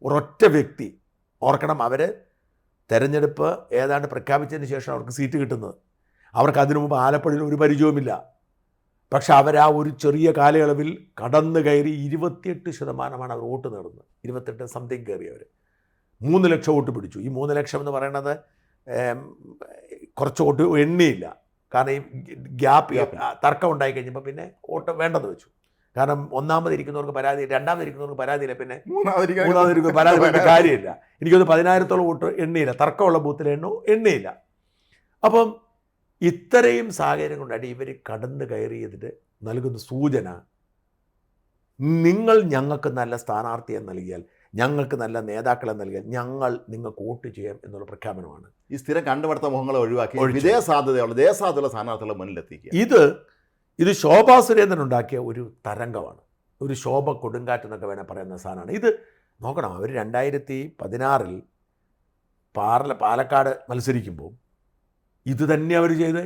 ഒരൊറ്റ വ്യക്തി ഓർക്കണം, അവർ തെരഞ്ഞെടുപ്പ് ഏതാണ്ട് പ്രഖ്യാപിച്ചതിന് ശേഷം അവർക്ക് സീറ്റ് കിട്ടുന്നത്. അവർക്ക് അതിനു മുമ്പ് ആലപ്പുഴയിൽ ഒരു പരിചയവുമില്ല. പക്ഷെ അവർ ആ ഒരു ചെറിയ കാലയളവിൽ കടന്നു കയറി 28% അവർ വോട്ട് നേടുന്നത്. 28 സംതിങ് കയറിയവർ 3 ലക്ഷം വോട്ട് പിടിച്ചു. ഈ 3 ലക്ഷം എന്ന് പറയുന്നത് കുറച്ച് വോട്ട് എണ്ണിയില്ല. കാരണം ഈ ഗ്യാപ്പ് തർക്കം ഉണ്ടായി കഴിഞ്ഞപ്പോൾ പിന്നെ വോട്ട് വേണ്ടെന്ന് വെച്ചു. കാരണം ഒന്നാമതിരിക്കുന്നവർക്ക് പരാതി, രണ്ടാമതിരിക്കുന്നവർക്ക് പരാതിയില്ല, പിന്നെ മൂന്നാമതിരിക്കുന്ന പരാതി വേണ്ട കാര്യമില്ല. എനിക്കൊന്ന് 10,000-ഓളം വോട്ട് എണ്ണിയില്ല, തർക്കമുള്ള ബൂത്തിൽ എണ്ണിയില്ല. അപ്പം ഇത്രയും സാഹചര്യം കൊണ്ടാണ് ഇവർ കടന്നു കയറിയതിന് നൽകുന്ന സൂചന, നിങ്ങൾ ഞങ്ങൾക്ക് നല്ല സ്ഥാനാർത്ഥിയെ നൽകിയാൽ, ഞങ്ങൾക്ക് നല്ല നേതാക്കളെ നൽകിയാൽ ഞങ്ങൾ നിങ്ങൾക്ക് വോട്ട് ചെയ്യാം എന്നുള്ള പ്രഖ്യാപനമാണ്. ഈ സ്ഥിരം കണ്ടുപടുത്ത മുഖങ്ങളെ ഒഴിവാക്കി ദേശസാധ്യതയുള്ള സ്ഥാനാർത്ഥികളെ മുന്നിലെത്തിക്കുക. ഇത് ശോഭാ സുരേന്ദ്രൻ ഉണ്ടാക്കിയ ഒരു തരംഗമാണ്, ഒരു ശോഭ കൊടുങ്കാറ്റ് എന്നൊക്കെ വേണേൽ പറയുന്ന സാധനമാണ്. ഇത് നോക്കണം, അവർ 2016 പാലക്കാട് മത്സരിക്കുമ്പോൾ ഇത് തന്നെ അവർ ചെയ്ത്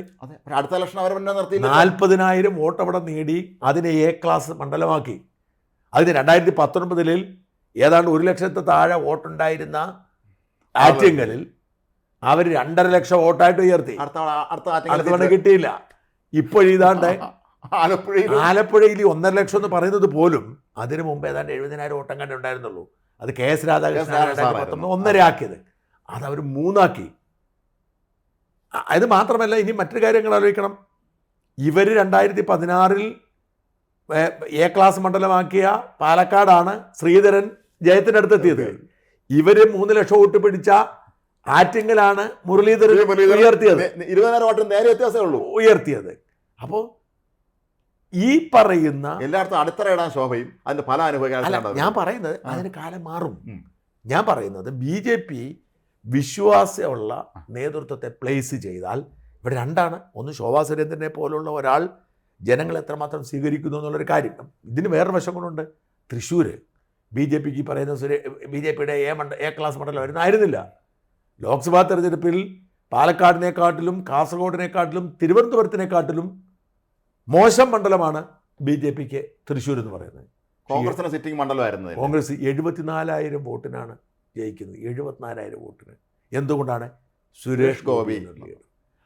അടുത്ത ഇലക്ഷൻ അവർ 40,000 വോട്ട് അവിടെ നേടി അതിനെ A ക്ലാസ് മണ്ഡലമാക്കി. അതിന് 2019 ഏതാണ്ട് 1 ലക്ഷത്തെ താഴെ വോട്ടുണ്ടായിരുന്ന ആറ്റിങ്ങലിൽ അവർ 2.5 ലക്ഷം വോട്ടായിട്ട് ഉയർത്തി. അടുത്ത കിട്ടിയില്ല. ഇപ്പോഴീതാണ്ട് ആലപ്പുഴയിൽ 1.5 ലക്ഷം എന്ന് പറയുന്നത് പോലും അതിനു മുമ്പ് ഏതാണ്ട് 70,000 വോട്ടം കണ്ടേ ഉണ്ടായിരുന്നുള്ളൂ. അത് KS രാധാകൃഷ്ണൻ 2019 1.5 ആക്കിയത്, അതവർ 3 ആക്കി. ഇത് മാത്രമല്ല, ഇനി മറ്റൊരു കാര്യങ്ങൾ ആലോചിക്കണം. ഇവർ 2016 A ക്ലാസ് മണ്ഡലമാക്കിയ പാലക്കാടാണ് ശ്രീധരൻ ജയത്തിനടുത്തെത്തിയത്. ഇവർ 3 ലക്ഷം വോട്ട് പിടിച്ച ആറ്റിങ്ങലാണ് മുരളീധരൻ ഉയർത്തിയത്. 20,000 വോട്ട് നേരെ വ്യത്യാസമേ ഉള്ളൂ ഉയർത്തിയത്. അപ്പോൾ ഈ പറയുന്ന എല്ലായിടത്തും അടിത്തറയിടാൻ ശോഭയും അതിന്റെ ഫലം അനുഭവിക്കാൻ ഞാൻ പറയുന്നത് അതിന് കാലം മാറും. ഞാൻ പറയുന്നത് BJP വിശ്വാസമുള്ള നേതൃത്വത്തെ പ്ലേസ് ചെയ്താൽ ഇവിടെ രണ്ടാണ്. ഒന്ന്, ശോഭാ സുരേന്ദ്രനെ പോലുള്ള ഒരാൾ ജനങ്ങൾ എത്രമാത്രം സ്വീകരിക്കുന്നു എന്നുള്ളൊരു കാര്യം. ഇതിന് വേറെ വശം കൊണ്ടുണ്ട്. തൃശ്ശൂർ BJPക്ക് പറയുന്ന BJPയുടെ A ക്ലാസ് മണ്ഡലമായിരുന്നില്ല. ലോക്സഭാ തെരഞ്ഞെടുപ്പിൽ പാലക്കാടിനെക്കാട്ടിലും കാസർഗോഡിനെക്കാട്ടിലും തിരുവനന്തപുരത്തിനെക്കാട്ടിലും മോശം മണ്ഡലമാണ് BJPക്ക് തൃശ്ശൂർ എന്ന് പറയുന്നത്. കോൺഗ്രസിന്റെ സിറ്റിംഗ് മണ്ഡലമായിരുന്നു. കോൺഗ്രസ് 74,000 വോട്ടിനാണ് ജയിക്കുന്നത്. 74,000 വോട്ടിന്. എന്തുകൊണ്ടാണ്? സുരേഷ് ഗോപി.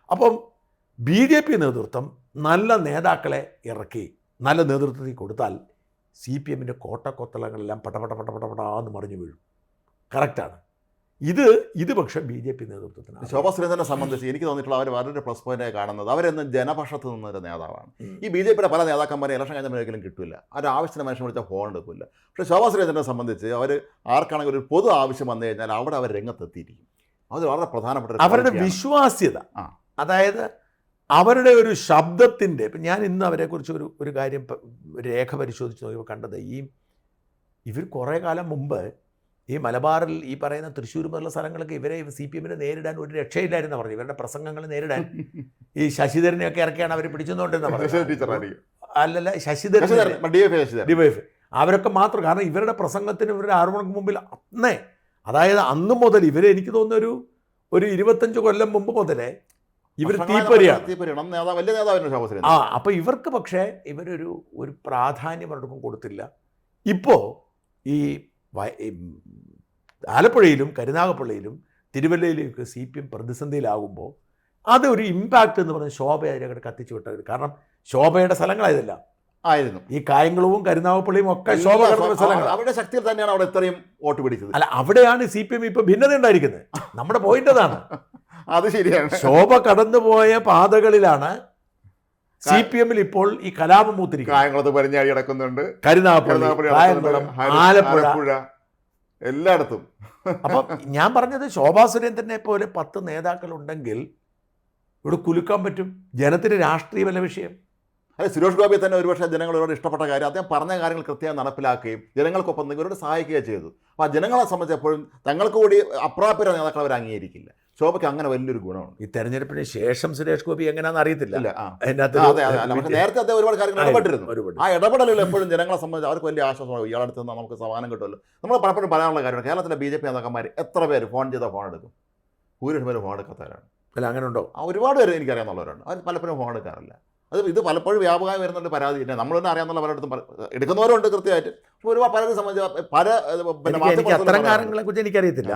അപ്പം BJP നേതൃത്വം നല്ല നേതാക്കളെ ഇറക്കി നല്ല നേതൃത്വത്തിൽ കൊടുത്താൽ CPM-ൻ്റെ കോട്ടക്കൊത്തളങ്ങളെല്ലാം പടപടാന്ന് മറിഞ്ഞു വീഴും. കറക്റ്റാണ്. ഇത് പക്ഷേ BJP നേതൃത്വത്തിന്. ശോഭാ സുരേന്ദ്രനെ സംബന്ധിച്ച് എനിക്ക് തോന്നിയിട്ടുള്ള അവർ വളരെ പ്ലസ് പോയിന്റായി കാണുന്നത് അവരെന്നും ജനപക്ഷത്ത് നിന്നൊരു നേതാവാണ്. ഈ BJPയുടെ പല നേതാക്കന്മാരെ ഇലക്ഷൻ കഴിഞ്ഞ ഒരിക്കലും കിട്ടില്ല, അവർ ആവശ്യത്തിന് മനുഷ്യൻ വിളിച്ചാൽ ഫോൺ എടുക്കില്ല. പക്ഷേ ശോഭാ സുരേന്ദ്രനെ സംബന്ധിച്ച് അവർ ആർക്കാണെങ്കിൽ ഒരു പൊതു ആവശ്യം വന്നു കഴിഞ്ഞാൽ അവിടെ അവർ രംഗത്തെത്തിയിരിക്കും. അത് വളരെ പ്രധാനപ്പെട്ട അവരുടെ വിശ്വാസ്യത. അതായത് അവരുടെ ഒരു ശബ്ദത്തിൻ്റെ, ഇപ്പം ഞാൻ ഇന്ന് അവരെക്കുറിച്ച് ഒരു കാര്യം രേഖ പരിശോധിച്ച് നോക്കിയപ്പോൾ കണ്ടത്, ഇവർ കുറേ കാലം മുമ്പ് ഈ മലബാറിൽ ഈ പറയുന്ന തൃശ്ശൂർ പോലുള്ള സ്ഥലങ്ങളൊക്കെ ഇവരെ CPM-നെ നേരിടാൻ ഒരു രക്ഷയില്ലായിരുന്നു പറഞ്ഞു. ഇവരുടെ പ്രസംഗങ്ങൾ നേരിടാൻ ഈ ശശിധരനെയൊക്കെ ഇറക്കിയാണ് അവർ പിടിച്ചെന്നുകൊണ്ടെന്ന് പറഞ്ഞു. അല്ലല്ല, ശശിധരൻ DYF അവരൊക്കെ മാത്രം. കാരണം ഇവരുടെ പ്രസംഗത്തിന് ഇവരുടെ ആരോപണങ്ങൾക്ക് മുമ്പിൽ അതായത് അന്ന് മുതൽ ഇവരെ, എനിക്ക് തോന്നുന്ന ഒരു 25 കൊല്ലം മുമ്പ് മുതലേ ഇവർ തീപ്പൊരിയാണ്. അപ്പോൾ ഇവർക്ക് പക്ഷേ ഒരു പ്രാധാന്യം അവർക്കും കൊടുത്തില്ല. ഇപ്പോൾ ഈ ആലപ്പുഴയിലും കരുനാഗപ്പള്ളിയിലും തിരുവല്ലയിലേക്ക് CPM പ്രതിസന്ധിയിലാകുമ്പോൾ അതൊരു ഇമ്പാക്റ്റ് എന്ന് പറഞ്ഞാൽ ശോഭയെ അതിനകത്ത് കത്തിച്ചു വിട്ടത്. കാരണം ശോഭയുടെ സ്ഥലങ്ങളായതല്ല ആയിരുന്നു ഈ കായംകുളവും കരുനാഗപ്പള്ളിയും ഒക്കെ ശോഭ സ്ഥലങ്ങൾ. അവരുടെ ശക്തിയിൽ തന്നെയാണ് അവിടെ ഇത്രയും വോട്ട് പിടിച്ചത്. അല്ല, അവിടെയാണ് CPM ഇപ്പോൾ ഭിന്നത ഉണ്ടായിരിക്കുന്നത്. നമ്മുടെ പോയിന്റ് അതാണ്. അത് ശരിയാണ്. ശോഭ കടന്നുപോയ പാതകളിലാണ് CPM-ൽ ഇപ്പോൾ ഈ കലാപം മൂത്തിരിക്കുന്നത്. കായംകുളത്ത് പരിഞ്ഞാഴി കിടക്കുന്നുണ്ട്, കരുനാഗപ്പള്ളി, കായംകുളം, ആലപ്പുഴ, എല്ലായിടത്തും. അപ്പം ഞാൻ പറഞ്ഞത് ശോഭാ സുരേന്ദ്രനെ പോലെ 10 നേതാക്കളുണ്ടെങ്കിൽ ഇവിടെ കുലുക്കാൻ പറ്റും. ജനത്തിന് രാഷ്ട്രീയമല്ല വിഷയം. അതെ, സുരേഷ് ഗോപിയെ തന്നെ ഒരുപക്ഷെ ജനങ്ങൾ ഒരുപാട് ഇഷ്ടപ്പെട്ട കാര്യം അദ്ദേഹം പറഞ്ഞ കാര്യങ്ങൾ കൃത്യമായി നടപ്പിലാക്കുകയും ജനങ്ങൾക്കൊപ്പം നിങ്ങളോട് സഹായിക്കുകയും ചെയ്തു. അപ്പോൾ ആ ജനങ്ങളെ സംബന്ധിച്ച് എപ്പോഴും തങ്ങൾക്ക് കൂടി അപ്രാപ്യര നേതാക്കൾ അവർ അംഗീകരിക്കില്ല. ശോഭയ്ക്ക് അങ്ങനെ വലിയൊരു ഗുണമുണ്ട്. ഈ തെരഞ്ഞെടുപ്പിന് ശേഷം സുരേഷ് ഗോപി എങ്ങനെയാണെന്ന് അറിയത്തില്ല. നേരത്തെ അദ്ദേഹം ഒരുപാട് കാര്യങ്ങൾ ഇടപെട്ടിരുന്നു. ആ ഇടപെടലുകൾ എപ്പോഴും ജനങ്ങളെ സംബന്ധിച്ച് അവർക്ക് വലിയ ആശ്വാസമാണ്. ഇയാളടുത്ത് നിന്ന് നമുക്ക് സമാനം കിട്ടുമല്ലോ. നമ്മൾ പലപ്പോഴും പറയാനുള്ള കാര്യമാണ്, കേരളത്തിലെ BJP നേതാക്കന്മാർ എത്ര പേര് ഫോൺ ചെയ്താൽ ഫോൺ എടുക്കും? ഭൂരിപക്ഷം പേര് ഫോൺ എടുക്കാത്തവരാണ്. അല്ല, അങ്ങനെ ഉണ്ടോ? ഒരുപാട് പേര് എനിക്കറിയാവുന്നവരുണ്ട്, അവർ പലപ്പോഴും ഫോൺ എടുക്കാറില്ല. ഇത് പലപ്പോഴും വ്യാപകമായി വരുന്നുണ്ട് പരാതി. പിന്നെ നമ്മൾ തന്നെ അറിയാവുന്ന പലയിടത്തും എടുക്കുന്നവരുണ്ട് കൃത്യമായിട്ട്. ഒരുപാട് പലരും സംബന്ധിച്ച് പല അത്തരം കാര്യങ്ങളെ കുറിച്ച് എനിക്കറിയത്തില്ല.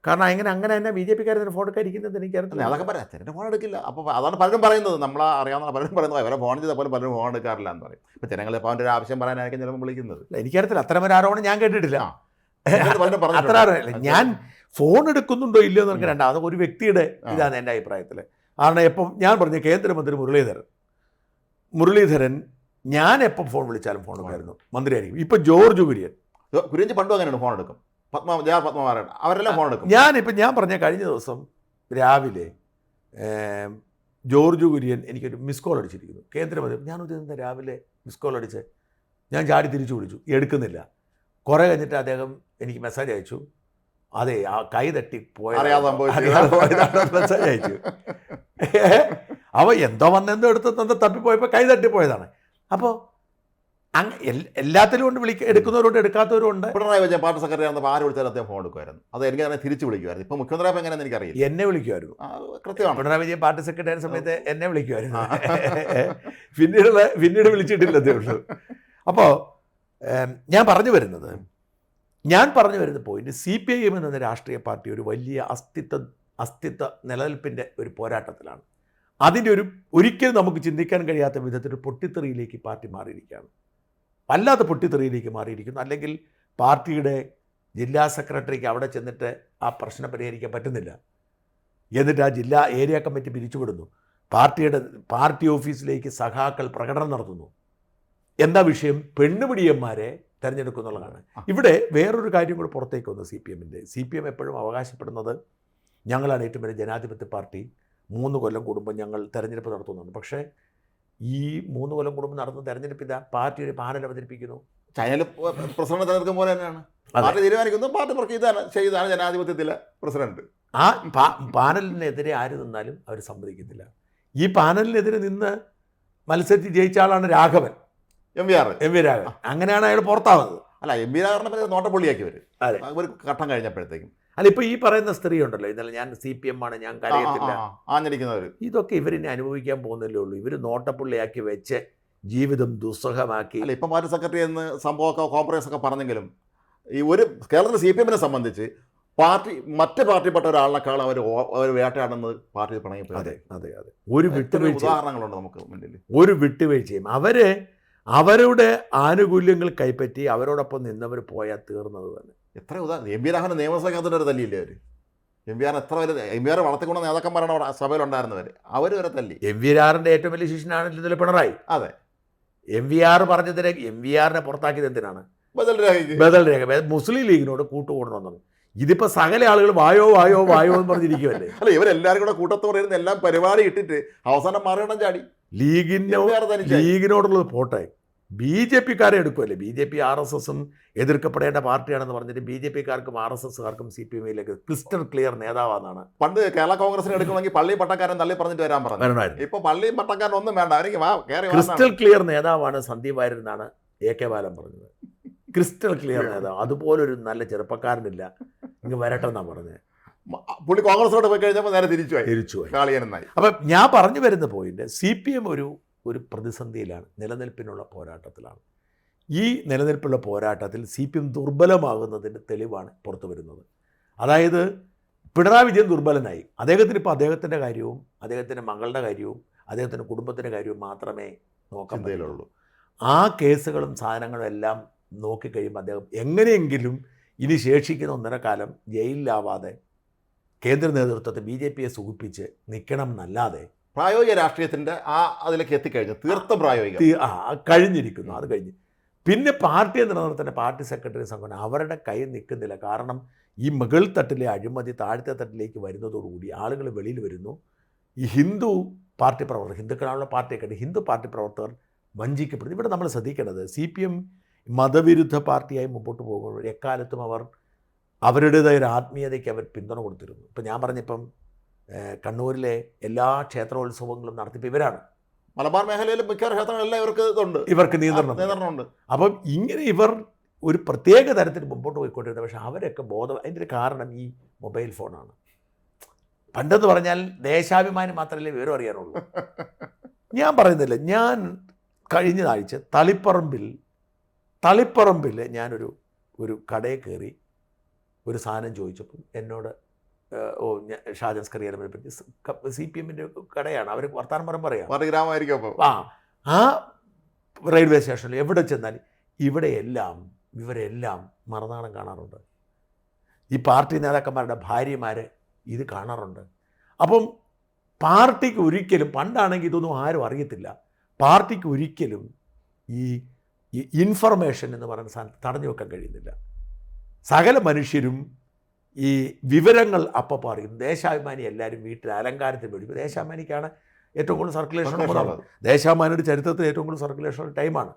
കാരണം അങ്ങനെ തന്നെ BJP-ക്കാരെ ഫോൺ എടുക്കാതിരിക്കുന്നത് എനിക്കറിയത്തില്ല. അതൊക്കെ പറയാം, എൻ്റെ ഫോൺ എടുക്കില്ല. അപ്പോൾ അതാണ് പലരും പറയുന്നത്, നമ്മൾ അറിയാവുന്ന പലരും പറയുന്നത് അവരെ ഫോൺ ചെയ്താൽ പോലും പലരും ഫോൺ എടുക്കാറില്ല എന്ന് പറയും. ഇപ്പോൾ ജനങ്ങൾ ഇപ്പോൾ അവൻ്റെ ഒരു ആവശ്യം പറയാനായിരിക്കും ചിലപ്പോൾ വിളിക്കുന്നത്. എനിക്കറിയത്തില്ല, അത്തരം ഒരു ആരോപണം ഞാൻ കേട്ടിട്ടില്ല. അത്ര പറഞ്ഞില്ല. ഞാൻ ഫോൺ എടുക്കുന്നുണ്ടോ ഇല്ലയോ എന്ന് എനിക്ക് രണ്ടാമത് ഒരു വ്യക്തിയുടെ ഇതാണ് എൻ്റെ അഭിപ്രായത്തിൽ. കാരണം എപ്പം ഞാൻ പറഞ്ഞു കേന്ദ്രമന്ത്രി മുരളീധരൻ ഞാൻ എപ്പം ഫോൺ വിളിച്ചാലും ഫോൺ എടുക്കായിരുന്നു, മന്ത്രിയായിരിക്കും. ഇപ്പം ജോർജ് കുര്യൻ പണ്ടും അങ്ങനെയാണ്, ഫോൺ എടുക്കും. പത്മനാഭൻ അവരെല്ലാം ഫോൺ എടുക്കും. ഞാൻ പറഞ്ഞ കഴിഞ്ഞ ദിവസം രാവിലെ ജോർജ് കുര്യൻ എനിക്കൊരു മിസ് കോൾ അടിച്ചിരിക്കുന്നു, കേന്ദ്രമന്ത്രി. ഞാനൊരു രാവിലെ മിസ് കോൾ അടിച്ച് ഞാൻ ചാടി തിരിച്ചു വിളിച്ചു, എടുക്കുന്നില്ല. കുറേ കഴിഞ്ഞിട്ട് അദ്ദേഹം എനിക്ക് മെസ്സേജ് അയച്ചു, അതെ ആ കൈ തട്ടിപ്പോയതാണെന്ന് മെസ്സേജ് അയച്ചു. അവ എന്തോ വന്നെന്തോ എടുത്ത് തപ്പിപ്പോയപ്പോൾ കൈ തട്ടിപ്പോയതാണ്. അപ്പോൾ എല്ലാത്തിലും കൊണ്ട് എടുക്കുന്നവരുണ്ട്, എടുക്കാത്തവരും ഉണ്ട്. പിണറായി വിജയൻ പാർട്ടി സെക്രട്ടറി ആണെന്നപ്പോൾ ആര് വിളിച്ചാലും അദ്ദേഹം ഫോൺ എടുക്കുമായിരുന്നു. അത് എനിക്ക് തന്നെ തിരിച്ചു വിളിക്കുമായിരുന്നു. ഇപ്പോൾ മുഖ്യമന്ത്രിയായപ്പോൾ എങ്ങനെയാണെന്ന് എനിക്കറിയില്ല. എന്നെ വിളിക്കുമായിരുന്നു. കൃത്യമാണ്, പിണറായി വിജയൻ പാർട്ടി സെക്രട്ടറി ആയ സമയത്ത് എന്നെ വിളിക്കുമായിരുന്നു. പിന്നീട് വിളിച്ചിട്ടില്ലതേ ഉള്ളൂ. അപ്പോൾ ഞാൻ പറഞ്ഞു വരുന്നത് പോയിന്റ് CPIM എന്ന രാഷ്ട്രീയ പാർട്ടി ഒരു വലിയ അസ്തിത്വ നിലനിൽപ്പിൻ്റെ ഒരു പോരാട്ടത്തിലാണ്. അതിൻ്റെ ഒരിക്കലും നമുക്ക് ചിന്തിക്കാൻ കഴിയാത്ത വിധത്തിൽ പൊട്ടിത്തെറിയിലേക്ക് പാർട്ടി മാറിയിരിക്കുകയാണ്. വല്ലാത്ത പൊട്ടിത്തെറിയിലേക്ക് മാറിയിരിക്കുന്നു. അല്ലെങ്കിൽ പാർട്ടിയുടെ ജില്ലാ സെക്രട്ടറിക്ക് അവിടെ ചെന്നിട്ട് ആ പ്രശ്നം പരിഹരിക്കാൻ പറ്റുന്നില്ല. എന്നിട്ട് ആ ജില്ലാ ഏരിയ കമ്മിറ്റി പിരിച്ചുവിടുന്നു. പാർട്ടി ഓഫീസിലേക്ക് സഖാക്കൾ പ്രകടനം നടത്തുന്നു. എന്താ വിഷയം? പെണ്ണുപിടിയന്മാരെ തിരഞ്ഞെടുക്കുന്നുള്ളതാണ്. ഇവിടെ വേറൊരു കാര്യം കൂടി പുറത്തേക്ക് വന്നു. CPM എപ്പോഴും അവകാശപ്പെടുന്നത് ഞങ്ങളാണ് ഏറ്റവും വലിയ ജനാധിപത്യ പാർട്ടി, 3 കൊല്ലം കൂടുമ്പോൾ ഞങ്ങൾ തെരഞ്ഞെടുപ്പ് നടത്തുന്നുണ്ട്. പക്ഷേ ഈ 3 കൊല്ലം കൂടുമ്പോൾ നടത്തുന്ന തെരഞ്ഞെടുപ്പ് ഇതാ പാർട്ടി ഒരു പാനൽ അവതരിപ്പിക്കുന്നു. ചൈനയിൽ പ്രസിഡന്റ് തെരഞ്ഞെടുക്കും പോലെ തന്നെയാണ്. പാർട്ടി തീരുമാനിക്കുന്നു, പാർട്ടി ചെയ്താണ് ജനാധിപത്യത്തിലെ പ്രസിഡന്റ്. ആ പാനലിനെതിരെ ആര് നിന്നാലും അവർ സമ്മതിക്കത്തില്ല. ഈ പാനലിനെതിരെ നിന്ന് മത്സരിച്ച് ജയിച്ച ആളാണ് രാഘവൻ, എം വി രാഘവൻ. അങ്ങനെയാണ് അയാൾ പുറത്താവുന്നത്. അല്ല, എം വി രാഘവനെ നോട്ടപ്പുള്ളിയാക്കി വരും ഒരു ഘട്ടം കഴിഞ്ഞപ്പോഴത്തേക്കും. അല്ല, ഇപ്പോൾ ഈ പറയുന്ന സ്ത്രീ ഉണ്ടല്ലോ, ഇന്നലെ ഞാൻ CPM ആണ്, ഞാൻ കരയത്തില്ല, ആഞ്ഞടിക്കുന്നവർ, ഇതൊക്കെ ഇവരിനെ അനുഭവിക്കാൻ പോകുന്നില്ലേ ഉള്ളൂ. ഇവർ നോട്ടപ്പുള്ളിയാക്കി വെച്ച് ജീവിതം ദുസ്സഹമാക്കി. അല്ല, ഇപ്പം പാർട്ടി സെക്രട്ടറി എന്ന് സംഭവമൊക്കെ കോംപ്രമൈസ് ഒക്കെ പറഞ്ഞെങ്കിലും ഈ ഒരു കേരളത്തിലെ CPM സംബന്ധിച്ച് മറ്റ് പാർട്ടിപ്പെട്ട ഒരാളിനേക്കാൾ അവർ വേട്ടയാടുന്നത് പാർട്ടി പണയും. അതെ, ഒരു വിട്ടുവീഴ്ച ഉദാഹരണങ്ങളുണ്ട് നമുക്ക് മുന്നിൽ. ഒരു വിട്ടുവീഴ്ചയും അവരുടെ ആനുകൂല്യങ്ങൾ കൈപ്പറ്റി അവരോടൊപ്പം നിന്നവർ പോയാൽ തീർന്നത് തന്നെ. എത്ര ഉദാഹരണം. എം വി രാഘവൻ നിയമസഭയ്ക്കകത്തിൻ്റെ ഒരു തല്ലിയില്ലേ അവർ? എം വി ആർ എത്ര വലിയ എം വി ആർ വളർത്തിക്കൊണ്ട നേതാക്കന്മാരാണ് സഭയിലുണ്ടായിരുന്നവർ, അവർ വരെ തല്ലി. എം വി ആറിൻ്റെ ഏറ്റവും വലിയ ശിഷ്യനാണ് പിണറായി. അതെ, എം വി ആർ പറഞ്ഞതിനെ എം വി ആറിനെ പുറത്താക്കിയത് എന്തിനാണ്? ബദൽ രേഖ മുസ്ലിം ലീഗിനോട് കൂട്ടുകൂടണമെന്നാണ്. ഇതിപ്പോൾ സകല ആളുകൾ വായോ എന്ന് പറഞ്ഞിരിക്കുമല്ലേ. അല്ല, ഇവരെല്ലാവരും കൂടെ കൂട്ടത്തോടെ ഇരുന്ന് എല്ലാം പരിപാടി ഇട്ടിട്ട് അവസാനം മാറിയിടം ചാടി ലീഗിനോടുള്ളത് പോട്ടെ, BJP-ക്കാരെ എടുക്കുമല്ലേ. BJP RSSും എതിർക്കപ്പെടേണ്ട പാർട്ടിയാണെന്ന് പറഞ്ഞിട്ട് BJP-ക്കാർക്കും RSSകാർക്കും CPM-ലേക്ക് ക്രിസ്റ്റൽ ക്ലിയർ നേതാവാന്നാണ്. പണ്ട് കേരള കോൺഗ്രസിന് എടുക്കണമെങ്കിൽ പള്ളിയും പട്ടക്കാരൻ തള്ളി പറഞ്ഞിട്ട് വരാൻ പറഞ്ഞു. ഇപ്പൊ പള്ളിയും പട്ടക്കാരൻ ഒന്നും വേണ്ട, ക്രിസ്റ്റൽ ക്ലിയർ നേതാവാണ് സന്ദീപ് വാര്യർ എന്നാണ് AK ബാലൻ പറഞ്ഞത്. ക്രിസ്റ്റൽ ക്ലിയർ നേതാവ്, അതുപോലൊരു നല്ല ചെറുപ്പക്കാരനില്ല, ഇങ്ങ് വരട്ടെ എന്നാണ് പറഞ്ഞത്. പുള്ളി കോൺഗ്രസിലോട്ട് പോയി കഴിഞ്ഞപ്പോൾ നേരെ തിരിച്ചുപോയി. അപ്പം ഞാൻ പറഞ്ഞു വരുന്ന പോയിന്റ്, CPM ഒരു പ്രതിസന്ധിയിലാണ്, നിലനിൽപ്പിനുള്ള പോരാട്ടത്തിലാണ്. ഈ നിലനിൽപ്പുള്ള പോരാട്ടത്തിൽ CPM ദുർബലമാകുന്നതിൻ്റെ തെളിവാണ് പുറത്തു വരുന്നത്. അതായത് പിണറായി വിജയൻ ദുർബലനായി. അദ്ദേഹത്തിന് ഇപ്പോൾ അദ്ദേഹത്തിൻ്റെ കാര്യവും അദ്ദേഹത്തിൻ്റെ മകളുടെ കാര്യവും അദ്ദേഹത്തിൻ്റെ കുടുംബത്തിൻ്റെ കാര്യവും മാത്രമേ നോക്കാൻ പറ്റുള്ളൂ. ആ കേസുകളും സാധനങ്ങളും എല്ലാം നോക്കിക്കഴിയുമ്പോൾ അദ്ദേഹം എങ്ങനെയെങ്കിലും ഇനി ശേഷിക്കുന്ന 1.5 കാലം ജയിലിലാവാതെ കേന്ദ്ര നേതൃത്വത്തെ BJP-യെ സുഖിപ്പിച്ച് നിൽക്കണം എന്നല്ലാതെ പ്രായോഗിക രാഷ്ട്രീയത്തിൻ്റെ അതിലേക്ക് എത്തിക്കഴിഞ്ഞു, തീർത്തും കഴിഞ്ഞിരിക്കുന്നു. അത് കഴിഞ്ഞ് പിന്നെ പാർട്ടിയെ നിലനിർത്തേണ്ട പാർട്ടി സെക്രട്ടറി സംഘടന അവരുടെ കൈ നിൽക്കുന്നില്ല. കാരണം ഈ മുകൾ തട്ടിലെ അഴിമതി താഴത്തെ തട്ടിലേക്ക് വരുന്നതോടുകൂടി ആളുകൾ വെളിയിൽ വരുന്നു. ഈ ഹിന്ദു പാർട്ടി പ്രവർത്തകർ, ഹിന്ദുക്കളാണുള്ള പാർട്ടിയൊക്കെ ഹിന്ദു പാർട്ടി പ്രവർത്തകർ വഞ്ചിക്കപ്പെടുന്നു. ഇവിടെ നമ്മൾ ശ്രദ്ധിക്കേണ്ടത് CPM മതവിരുദ്ധ പാർട്ടിയായി മുമ്പോട്ട് പോകുമ്പോൾ എക്കാലത്തും അവർ അവരുടേതായ ഒരു ആത്മീയതയ്ക്ക് അവർ പിന്തുണ കൊടുത്തിരുന്നു. ഇപ്പം ഞാൻ പറഞ്ഞിപ്പം കണ്ണൂരിലെ എല്ലാ ക്ഷേത്രോത്സവങ്ങളും നടത്തിയപ്പോൾ ഇവരാണ്. മലബാർ മേഖലയിൽ മിക്ക ക്ഷേത്രങ്ങളെല്ലാം ഇവർക്ക് നിയന്ത്രണമുണ്ട്. അപ്പം ഇങ്ങനെ ഇവർ ഒരു പ്രത്യേക തരത്തിൽ മുമ്പോട്ട് പോയിക്കൊണ്ടിരുന്നത്. പക്ഷേ അവരൊക്കെ അതിൻ്റെ ഒരു കാരണം ഈ മൊബൈൽ ഫോണാണ്. പണ്ടെന്ന് പറഞ്ഞാൽ ദേശാഭിമാനി മാത്രമല്ലേ വിവരം അറിയാനുള്ളൂ. ഞാൻ പറയുന്നില്ല, ഞാൻ കഴിഞ്ഞ ആഴ്ച തളിപ്പറമ്പിൽ ഞാനൊരു കടയിൽ കയറി ഒരു സാധനം ചോദിച്ചപ്പോൾ എന്നോട് ഷാജൻ സ്കറിയാനെ പറ്റി CPM കടയാണ്, അവർ വർത്താനം പറയാം. ആ റെയിൽവേ സ്റ്റേഷനിൽ എവിടെ ചെന്നാലും ഇവരെല്ലാം മറുനാടൻ കാണാറുണ്ട്. ഈ പാർട്ടി നേതാക്കന്മാരുടെ ഭാര്യമാർ ഇത് കാണാറുണ്ട്. അപ്പം പാർട്ടിക്ക് ഒരിക്കലും, പണ്ടാണെങ്കിൽ ഇതൊന്നും ആരും അറിയത്തില്ല, പാർട്ടിക്ക് ഒരിക്കലും ഈ ഇൻഫർമേഷൻ എന്ന് പറയുന്ന സാധനം തടഞ്ഞു വെക്കാൻ കഴിയുന്നില്ല. സകല മനുഷ്യരും ഈ വിവരങ്ങൾ അപ്പം അറിയും. ദേശാഭിമാനി എല്ലാവരും വീട്ടിൽ അലങ്കാരത്തിൽ മേടിക്കും. ദേശാഭിമാനിക്കാണ് ഏറ്റവും കൂടുതൽ സർക്കുലേഷൻ ഉള്ളത്. ദേശാഭിമാനിയുടെ ചരിത്രത്തിൽ ഏറ്റവും കൂടുതൽ സർക്കുലേഷൻ ടൈമാണ്.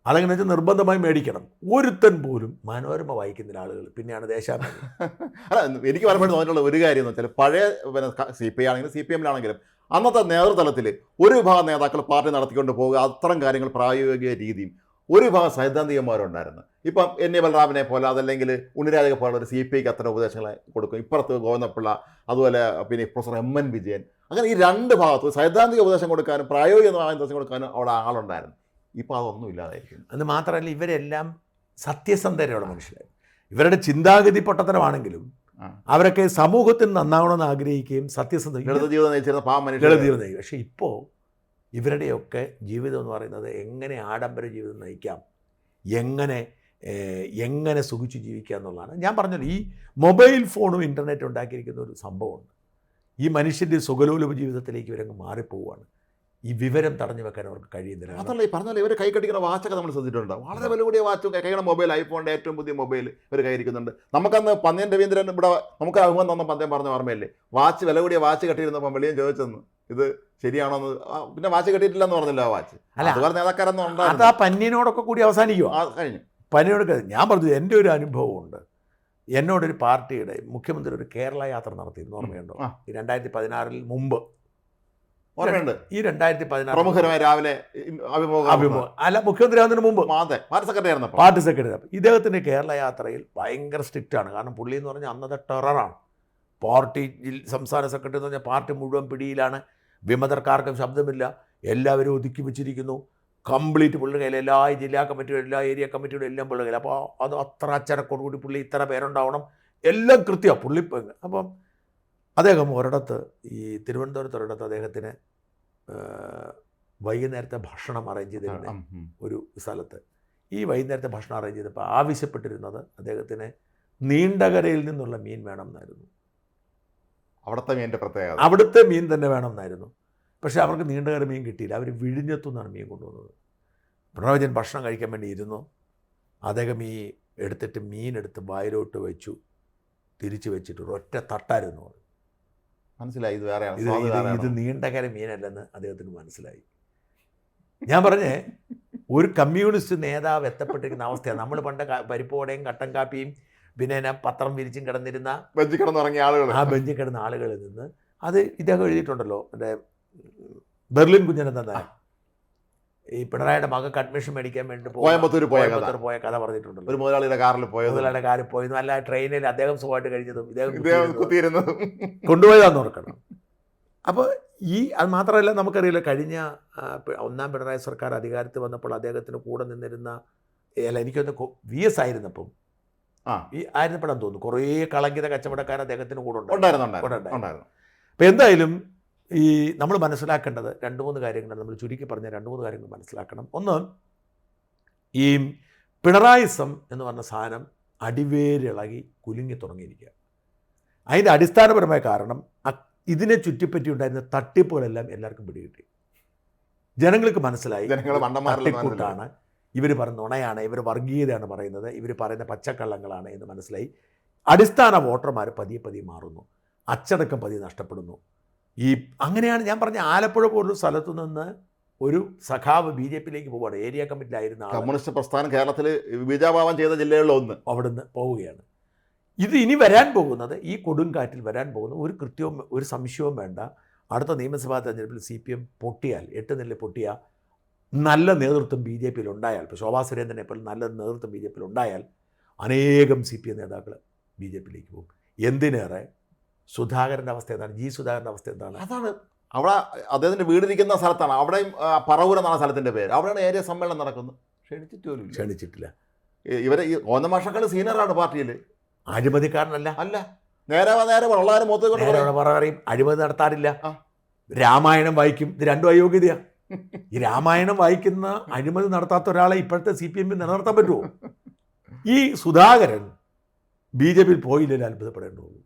അതങ്ങനെ വെച്ചാൽ നിർബന്ധമായി മേടിക്കണം. ഒരുത്തൻ പോലും മനോരമ വായിക്കുന്ന ആളുകൾ പിന്നെയാണ് ദേശാഭിമാനി. അല്ല, എനിക്ക് പലപ്പോഴും തോന്നിയിട്ടുള്ള ഒരു കാര്യം എന്ന് വെച്ചാൽ പഴയ CPI ആണെങ്കിലും CPM-ലാണെങ്കിലും അന്നത്തെ നേതൃതലത്തിൽ ഒരു വിഭാഗം നേതാക്കൾ പാർട്ടി നടത്തിക്കൊണ്ട് പോകുക, അത്തരം കാര്യങ്ങൾ പ്രായോഗിക രീതിയും ഒരു വിഭാഗം സൈദ്ധാന്തികന്മാരുണ്ടായിരുന്നു. ഇപ്പം NA ബലറാമിനെ പോലെ അതല്ലെങ്കിൽ ഉണ്ണിരാജയെ പോലെ ഒരു CPIക്ക് അത്തരം ഉപദേശങ്ങളെ കൊടുക്കും. ഇപ്പുറത്ത് ഗോവിന്ദപിള്ള, അതുപോലെ പിന്നെ പ്രൊഫസർ MN വിജയൻ, അങ്ങനെ ഈ രണ്ട് ഭാഗത്ത് സൈദ്ധാന്തിക ഉപദേശം കൊടുക്കാനും പ്രായോഗികമായ ഉപദേശം കൊടുക്കാനും അവിടെ ആളുണ്ടായിരുന്നു. ഇപ്പോൾ അതൊന്നും ഇല്ലാതായിരിക്കും. അത് മാത്രമല്ല, ഇവരെല്ലാം സത്യസന്ധതയുള്ള മനുഷ്യരായിരുന്നു. ഇവരുടെ ചിന്താഗതി പൊട്ടത്തരമാണെങ്കിലും അവരൊക്കെ സമൂഹത്തിൽ നന്നാവണമെന്ന് ആഗ്രഹിക്കുകയും സത്യസന്ധത ജീവിതം നയിച്ചിരുന്ന ജീവിതം നയിക്കും. പക്ഷേ ഇപ്പോൾ ഇവരുടെയൊക്കെ ജീവിതം എന്ന് പറയുന്നത് എങ്ങനെ ആഡംബര ജീവിതം നയിക്കാം, എങ്ങനെ സുഖിച്ച് ജീവിക്കുക എന്നുള്ളതാണ്. ഞാൻ പറഞ്ഞത് ഈ മൊബൈൽ ഫോണും ഇൻ്റർനെറ്റും ഉണ്ടാക്കിയിരിക്കുന്ന ഒരു സംഭവമുണ്ട്. ഈ മനുഷ്യൻ്റെ സുഖലോലുപ ജീവിതത്തിലേക്ക് ഇവരങ്ങ് മാറിപ്പോവുകയാണ്. ഈ വിവരം തടഞ്ഞു വെക്കാൻ അവർക്ക് കഴിയുന്നില്ല. അതല്ല, ഈ പറഞ്ഞാൽ ഇവർ കൈ കടിക്കുന്ന വാച്ചൊക്കെ നമ്മൾ ശ്രദ്ധിച്ചിട്ടുണ്ട്. വളരെ വില കൂടിയ വാച്ചും കൈയുടെ മൊബൈൽ, ഐഫോണിൻ്റെ ഏറ്റവും പുതിയ മൊബൈൽ ഇവർ കൈയിരിക്കുന്നുണ്ട്. നമുക്കന്ന് പന്ന്യൻ രവീന്ദ്രൻ ഇവിടെ നമുക്ക് അഭിമാനം തന്ന പന്തയം പറഞ്ഞ ഓർമ്മയില്ലേ, വാച്ച് വില കൂടിയ വാച്ച് കെട്ടിയിരുന്നപ്പോൾ വെളിയും ചോദിച്ചെന്ന് ഇത് ശരിയാണോന്ന്. പിന്നെ വാച്ച് കെട്ടിയിട്ടില്ലെന്ന് പറഞ്ഞില്ല ആ വാച്ച്. അതുപോലെ നേതാക്കാരൊന്നും ഉണ്ടാകും. അത് ആ പന്യനോടൊക്കെ കൂടി അവസാനിക്കുമോ? കഴിഞ്ഞു. പന്യനോട് ഞാൻ പറഞ്ഞു, എൻ്റെ ഒരു അനുഭവമുണ്ട്. എന്നോടൊരു പാർട്ടിയുടെ മുഖ്യമന്ത്രി ഒരു കേരള യാത്ര നടത്തിയിരുന്നു, ഓർമ്മയുണ്ടോ? 2016 മുമ്പ്. ഓർമ്മയുണ്ട്. ഈ 2016 പ്രമുഖരമായ രാവിലെ അഭിമുഖം അല്ല, മുഖ്യമന്ത്രി ആവുന്നതിന് മുമ്പ് പാർട്ടി സെക്രട്ടറി. ഇദ്ദേഹത്തിൻ്റെ കേരള യാത്രയിൽ ഭയങ്കര സ്ട്രിക്റ്റാണ്. കാരണം പുള്ളി എന്ന് പറഞ്ഞാൽ അന്നത്തെ ടെററാണ്. പാർട്ടി സംസ്ഥാന സെക്രട്ടറി എന്ന് പറഞ്ഞാൽ പാർട്ടി മുഴുവൻ പിടിയിലാണ്. വിമതർക്കാർക്കും ശബ്ദമില്ല, എല്ലാവരും ഒതുക്കി വെച്ചിരിക്കുന്നു. കംപ്ലീറ്റ് പുള്ളിയുടെ കയ്യിൽ എല്ലാ ജില്ലാ കമ്മിറ്റിയുടെ എല്ലാ ഏരിയ കമ്മിറ്റിയുടെ എല്ലാം പുള്ളിയുടെ കയ്യിൽ. അപ്പോൾ അത് അത്ര അച്ചടക്കോടുകൂടി പുള്ളി ഇത്ര പേരുണ്ടാവണം, എല്ലാം കൃത്യമാണ് പുള്ളി. അപ്പം അദ്ദേഹം ഒരിടത്ത്, ഈ തിരുവനന്തപുരത്ത് ഒരിടത്ത് അദ്ദേഹത്തിന് വൈകുന്നേരത്തെ ഭക്ഷണം അറേഞ്ച് ചെയ്തിരുന്ന ഒരു സ്ഥലത്ത് ഈ വൈകുന്നേരത്തെ ഭക്ഷണം അറേഞ്ച് ചെയ്തപ്പോൾ ആവശ്യപ്പെട്ടിരുന്നത് അദ്ദേഹത്തിന് നീണ്ടകരയിൽ നിന്നുള്ള മീൻ വേണം എന്നായിരുന്നു. അവിടുത്തെ മീൻ തന്നെ വേണം എന്നായിരുന്നു. പക്ഷേ അവർക്ക് നീണ്ടകര മീൻ കിട്ടിയില്ല. അവർ വിഴിഞ്ഞത്തുനിന്നാണ് മീൻ കൊണ്ടുവന്നത്. പിണറായി വിജയൻ ഭക്ഷണം കഴിക്കാൻ വേണ്ടി ഇരുന്നു. അദ്ദേഹം ഈ എടുത്തിട്ട് മീനെടുത്ത് വായിലോട്ട് വെച്ചു, തിരിച്ചു വെച്ചിട്ട് ഒരൊറ്റ തട്ടായിരുന്നു. മനസ്സിലായി, ഇത് നീണ്ടകര മീനല്ലെന്ന് അദ്ദേഹത്തിന് മനസ്സിലായി. ഞാൻ പറഞ്ഞേ, ഒരു കമ്മ്യൂണിസ്റ്റ് നേതാവ് എത്തപ്പെട്ടിരിക്കുന്ന അവസ്ഥയാണ്. നമ്മൾ പണ്ട് പരിപ്പോടെയും കട്ടൻ കാപ്പിയും പിന്നെ പത്രം വിരിച്ചും കിടന്നിരുന്ന ബെഞ്ചിൽ കിടന്നുറങ്ങിയ ആളുകൾ, ആ ബെഞ്ചിൽ കിടന്ന ആളുകളിൽ നിന്ന് അത് ഇദ്ദേഹം എഴുതിയിട്ടുണ്ടല്ലോ. എൻ്റെ ബെർലിൻ കുഞ്ഞനൻ തന്നെ ഈ പിണറായിയുടെ മകൾക്ക് അഡ്മിഷൻ മേടിക്കാൻ വേണ്ടി കോയമ്പത്തൂർ പോയ കഥ പറഞ്ഞിട്ടുണ്ടല്ലോ. ഒരു മുതലാളിയുടെ കാറിൽ പോയി നല്ല ട്രെയിനിൽ അദ്ദേഹം സുഖമായിട്ട് കഴിഞ്ഞതും ഇദ്ദേഹം കൊണ്ടുപോയതാന്ന് ഓർക്കണം. അപ്പോൾ അത് മാത്രമല്ല, നമുക്കറിയില്ല, കഴിഞ്ഞ ഒന്നാം പിണറായി സർക്കാർ അധികാരത്തിൽ വന്നപ്പോൾ അദ്ദേഹത്തിന് കൂടെ നിന്നിരുന്ന, എനിക്കൊന്ന് VS ആയിരുന്നപ്പം ആയിരുന്നപ്പോഴാന്ന് തോന്നുന്നു, കുറേ കളങ്കിത കച്ചവടക്കാർ അദ്ദേഹത്തിന് കൂടെ ഉണ്ടായിരുന്നു. അപ്പം എന്തായാലും ഈ നമ്മൾ മനസ്സിലാക്കേണ്ടത് 2-3 കാര്യങ്ങളാണ്. നമ്മൾ ചുരുക്കി പറഞ്ഞ 2-3 കാര്യങ്ങൾ മനസ്സിലാക്കണം. ഒന്ന്, ഈ പിണറായിസം എന്ന് പറഞ്ഞ സാധനം അടിവേരിളകി കുലുങ്ങി തുടങ്ങിയിരിക്കുക. അതിൻ്റെ അടിസ്ഥാനപരമായ കാരണം ഇതിനെ ചുറ്റിപ്പറ്റി ഉണ്ടായിരുന്ന തട്ടിപ്പുകളെല്ലാം എല്ലാവർക്കും പിടികിട്ടി. ജനങ്ങൾക്ക് മനസ്സിലായി തട്ടിക്കൂട്ടാണ്, ഇവർ പറയുന്ന നുണയാണ്, ഇവർ വർഗീയതയാണ് പറയുന്നത്, ഇവർ പറയുന്ന പച്ചക്കള്ളങ്ങളാണ് എന്ന് മനസ്സിലായി. അടിസ്ഥാന വോട്ടർമാർ പതിയെ മാറുന്നു, അച്ചടക്കം പതിയെ നഷ്ടപ്പെടുന്നു. അങ്ങനെയാണ് ഞാൻ പറഞ്ഞ ആലപ്പുഴ പോലൊരു സ്ഥലത്തു നിന്ന് ഒരു സഖാവ് ബി ജെ പിയിലേക്ക് പോവുകയാണ്. ഏരിയ കമ്മിറ്റിയിലായിരുന്ന ആൾ കമ്മ്യൂണിസ്റ്റ് പ്രസ്ഥാനം കേരളത്തിൽ ബീജാഭാവം ചെയ്ത ജില്ലകളിലൊന്ന് അവിടുന്ന് പോവുകയാണ്. ഇത് ഇനി വരാൻ പോകുന്നത്, ഈ കൊടുങ്കാറ്റിൽ വരാൻ പോകുന്ന ഒരു കൃത്യവും ഒരു സംശയവും വേണ്ട, അടുത്ത നിയമസഭാ തെരഞ്ഞെടുപ്പിൽ CPM പൊട്ടിയാൽ, 8 നില പൊട്ടിയാൽ, നല്ല നേതൃത്വം ബി ജെ പിയിൽ ഉണ്ടായാൽ, ഇപ്പോൾ ശോഭാ സുരേന്ദ്രനെ പോലെ നല്ല നേതൃത്വം ബി ജെ പിയിൽ ഉണ്ടായാൽ അനേകം CPM നേതാക്കൾ ബി ജെ പിയിലേക്ക് പോകും. എന്തിനേറെ സുധാകരൻ്റെ അവസ്ഥ എന്താണ്? സുധാകരൻ്റെ അവസ്ഥ എന്താണ്? അതാണ് അവിടെ അദ്ദേഹത്തിൻ്റെ വീടിരിക്കുന്ന സ്ഥലത്താണ്. അവിടെയും പറവൂർ എന്നാണ് സ്ഥലത്തിൻ്റെ പേര്. അവിടെയാണ് ഏരിയ സമ്മേളനം നടക്കുന്നത്. ക്ഷണിച്ചിട്ടില്ല. ഇവരെ ഈ ഓന്നമാഷക്കൾ സീനിയറാണ് പാർട്ടിയിൽ. അഴിമതിക്കാരനല്ല. അല്ല, നേരെ വളരെ മൊത്തം പറയും. അഴിമതി നടത്താറില്ല. രാമായണം വായിക്കും. ഇത് രണ്ടും അയോഗ്യതയാണ്. ഈ രാമായണം വായിക്കുന്ന അഴിമതി നടത്താത്ത ഒരാളെ ഇപ്പോഴത്തെ CPM നിലനിർത്താൻ പറ്റുമോ? ഈ സുധാകരൻ ബി ജെ പിയിൽ പോയില്ലെങ്കിൽ അത്ഭുതപ്പെടേണ്ടതുള്ളൂ.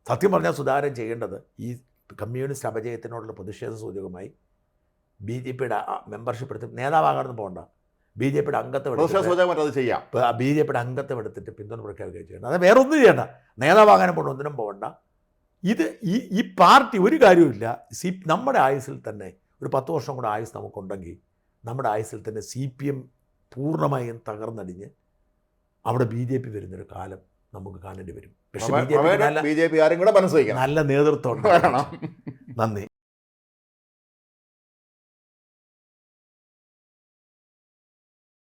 സത്യം പറഞ്ഞാൽ സുധാകരൻ ചെയ്യേണ്ടത് ഈ കമ്മ്യൂണിസ്റ്റ് അപജയത്തിനോടുള്ള പ്രതിഷേധ സൂചകമായി BJPയുടെ മെമ്പർഷിപ്പ് എടുത്ത് നേതാവാകാനൊന്നും പോകണ്ട, BJPയുടെ അംഗത്വം BJPയുടെ അംഗത്വം എടുത്തിട്ട് പിന്തുണ പ്രഖ്യാപിക്കുകയും ചെയ്യണം. അത് വേറെ ഒന്നും ചെയ്യണ്ട. നേതാവാകാനും പോകണ്ട, ഒന്നിനും പോകണ്ട. ഇത് ഈ പാർട്ടി ഒരു കാര്യവുമില്ല. നമ്മുടെ ആയുസ്സിൽ തന്നെ ഒരു 10 വർഷം കൂടെ ആയുസ് നമുക്കുണ്ടെങ്കിൽ നമ്മുടെ ആയുസ്സിൽ തന്നെ CPM പൂർണ്ണമായും തകർന്നടിഞ്ഞ് അവിടെ BJP വരുന്നൊരു കാലം നമുക്ക് കാണേണ്ടി വരും. പക്ഷേ BJP ആരും കൂടെ മനസ്സിലാക്കണം. നല്ല നേതൃത്വം. നന്ദി.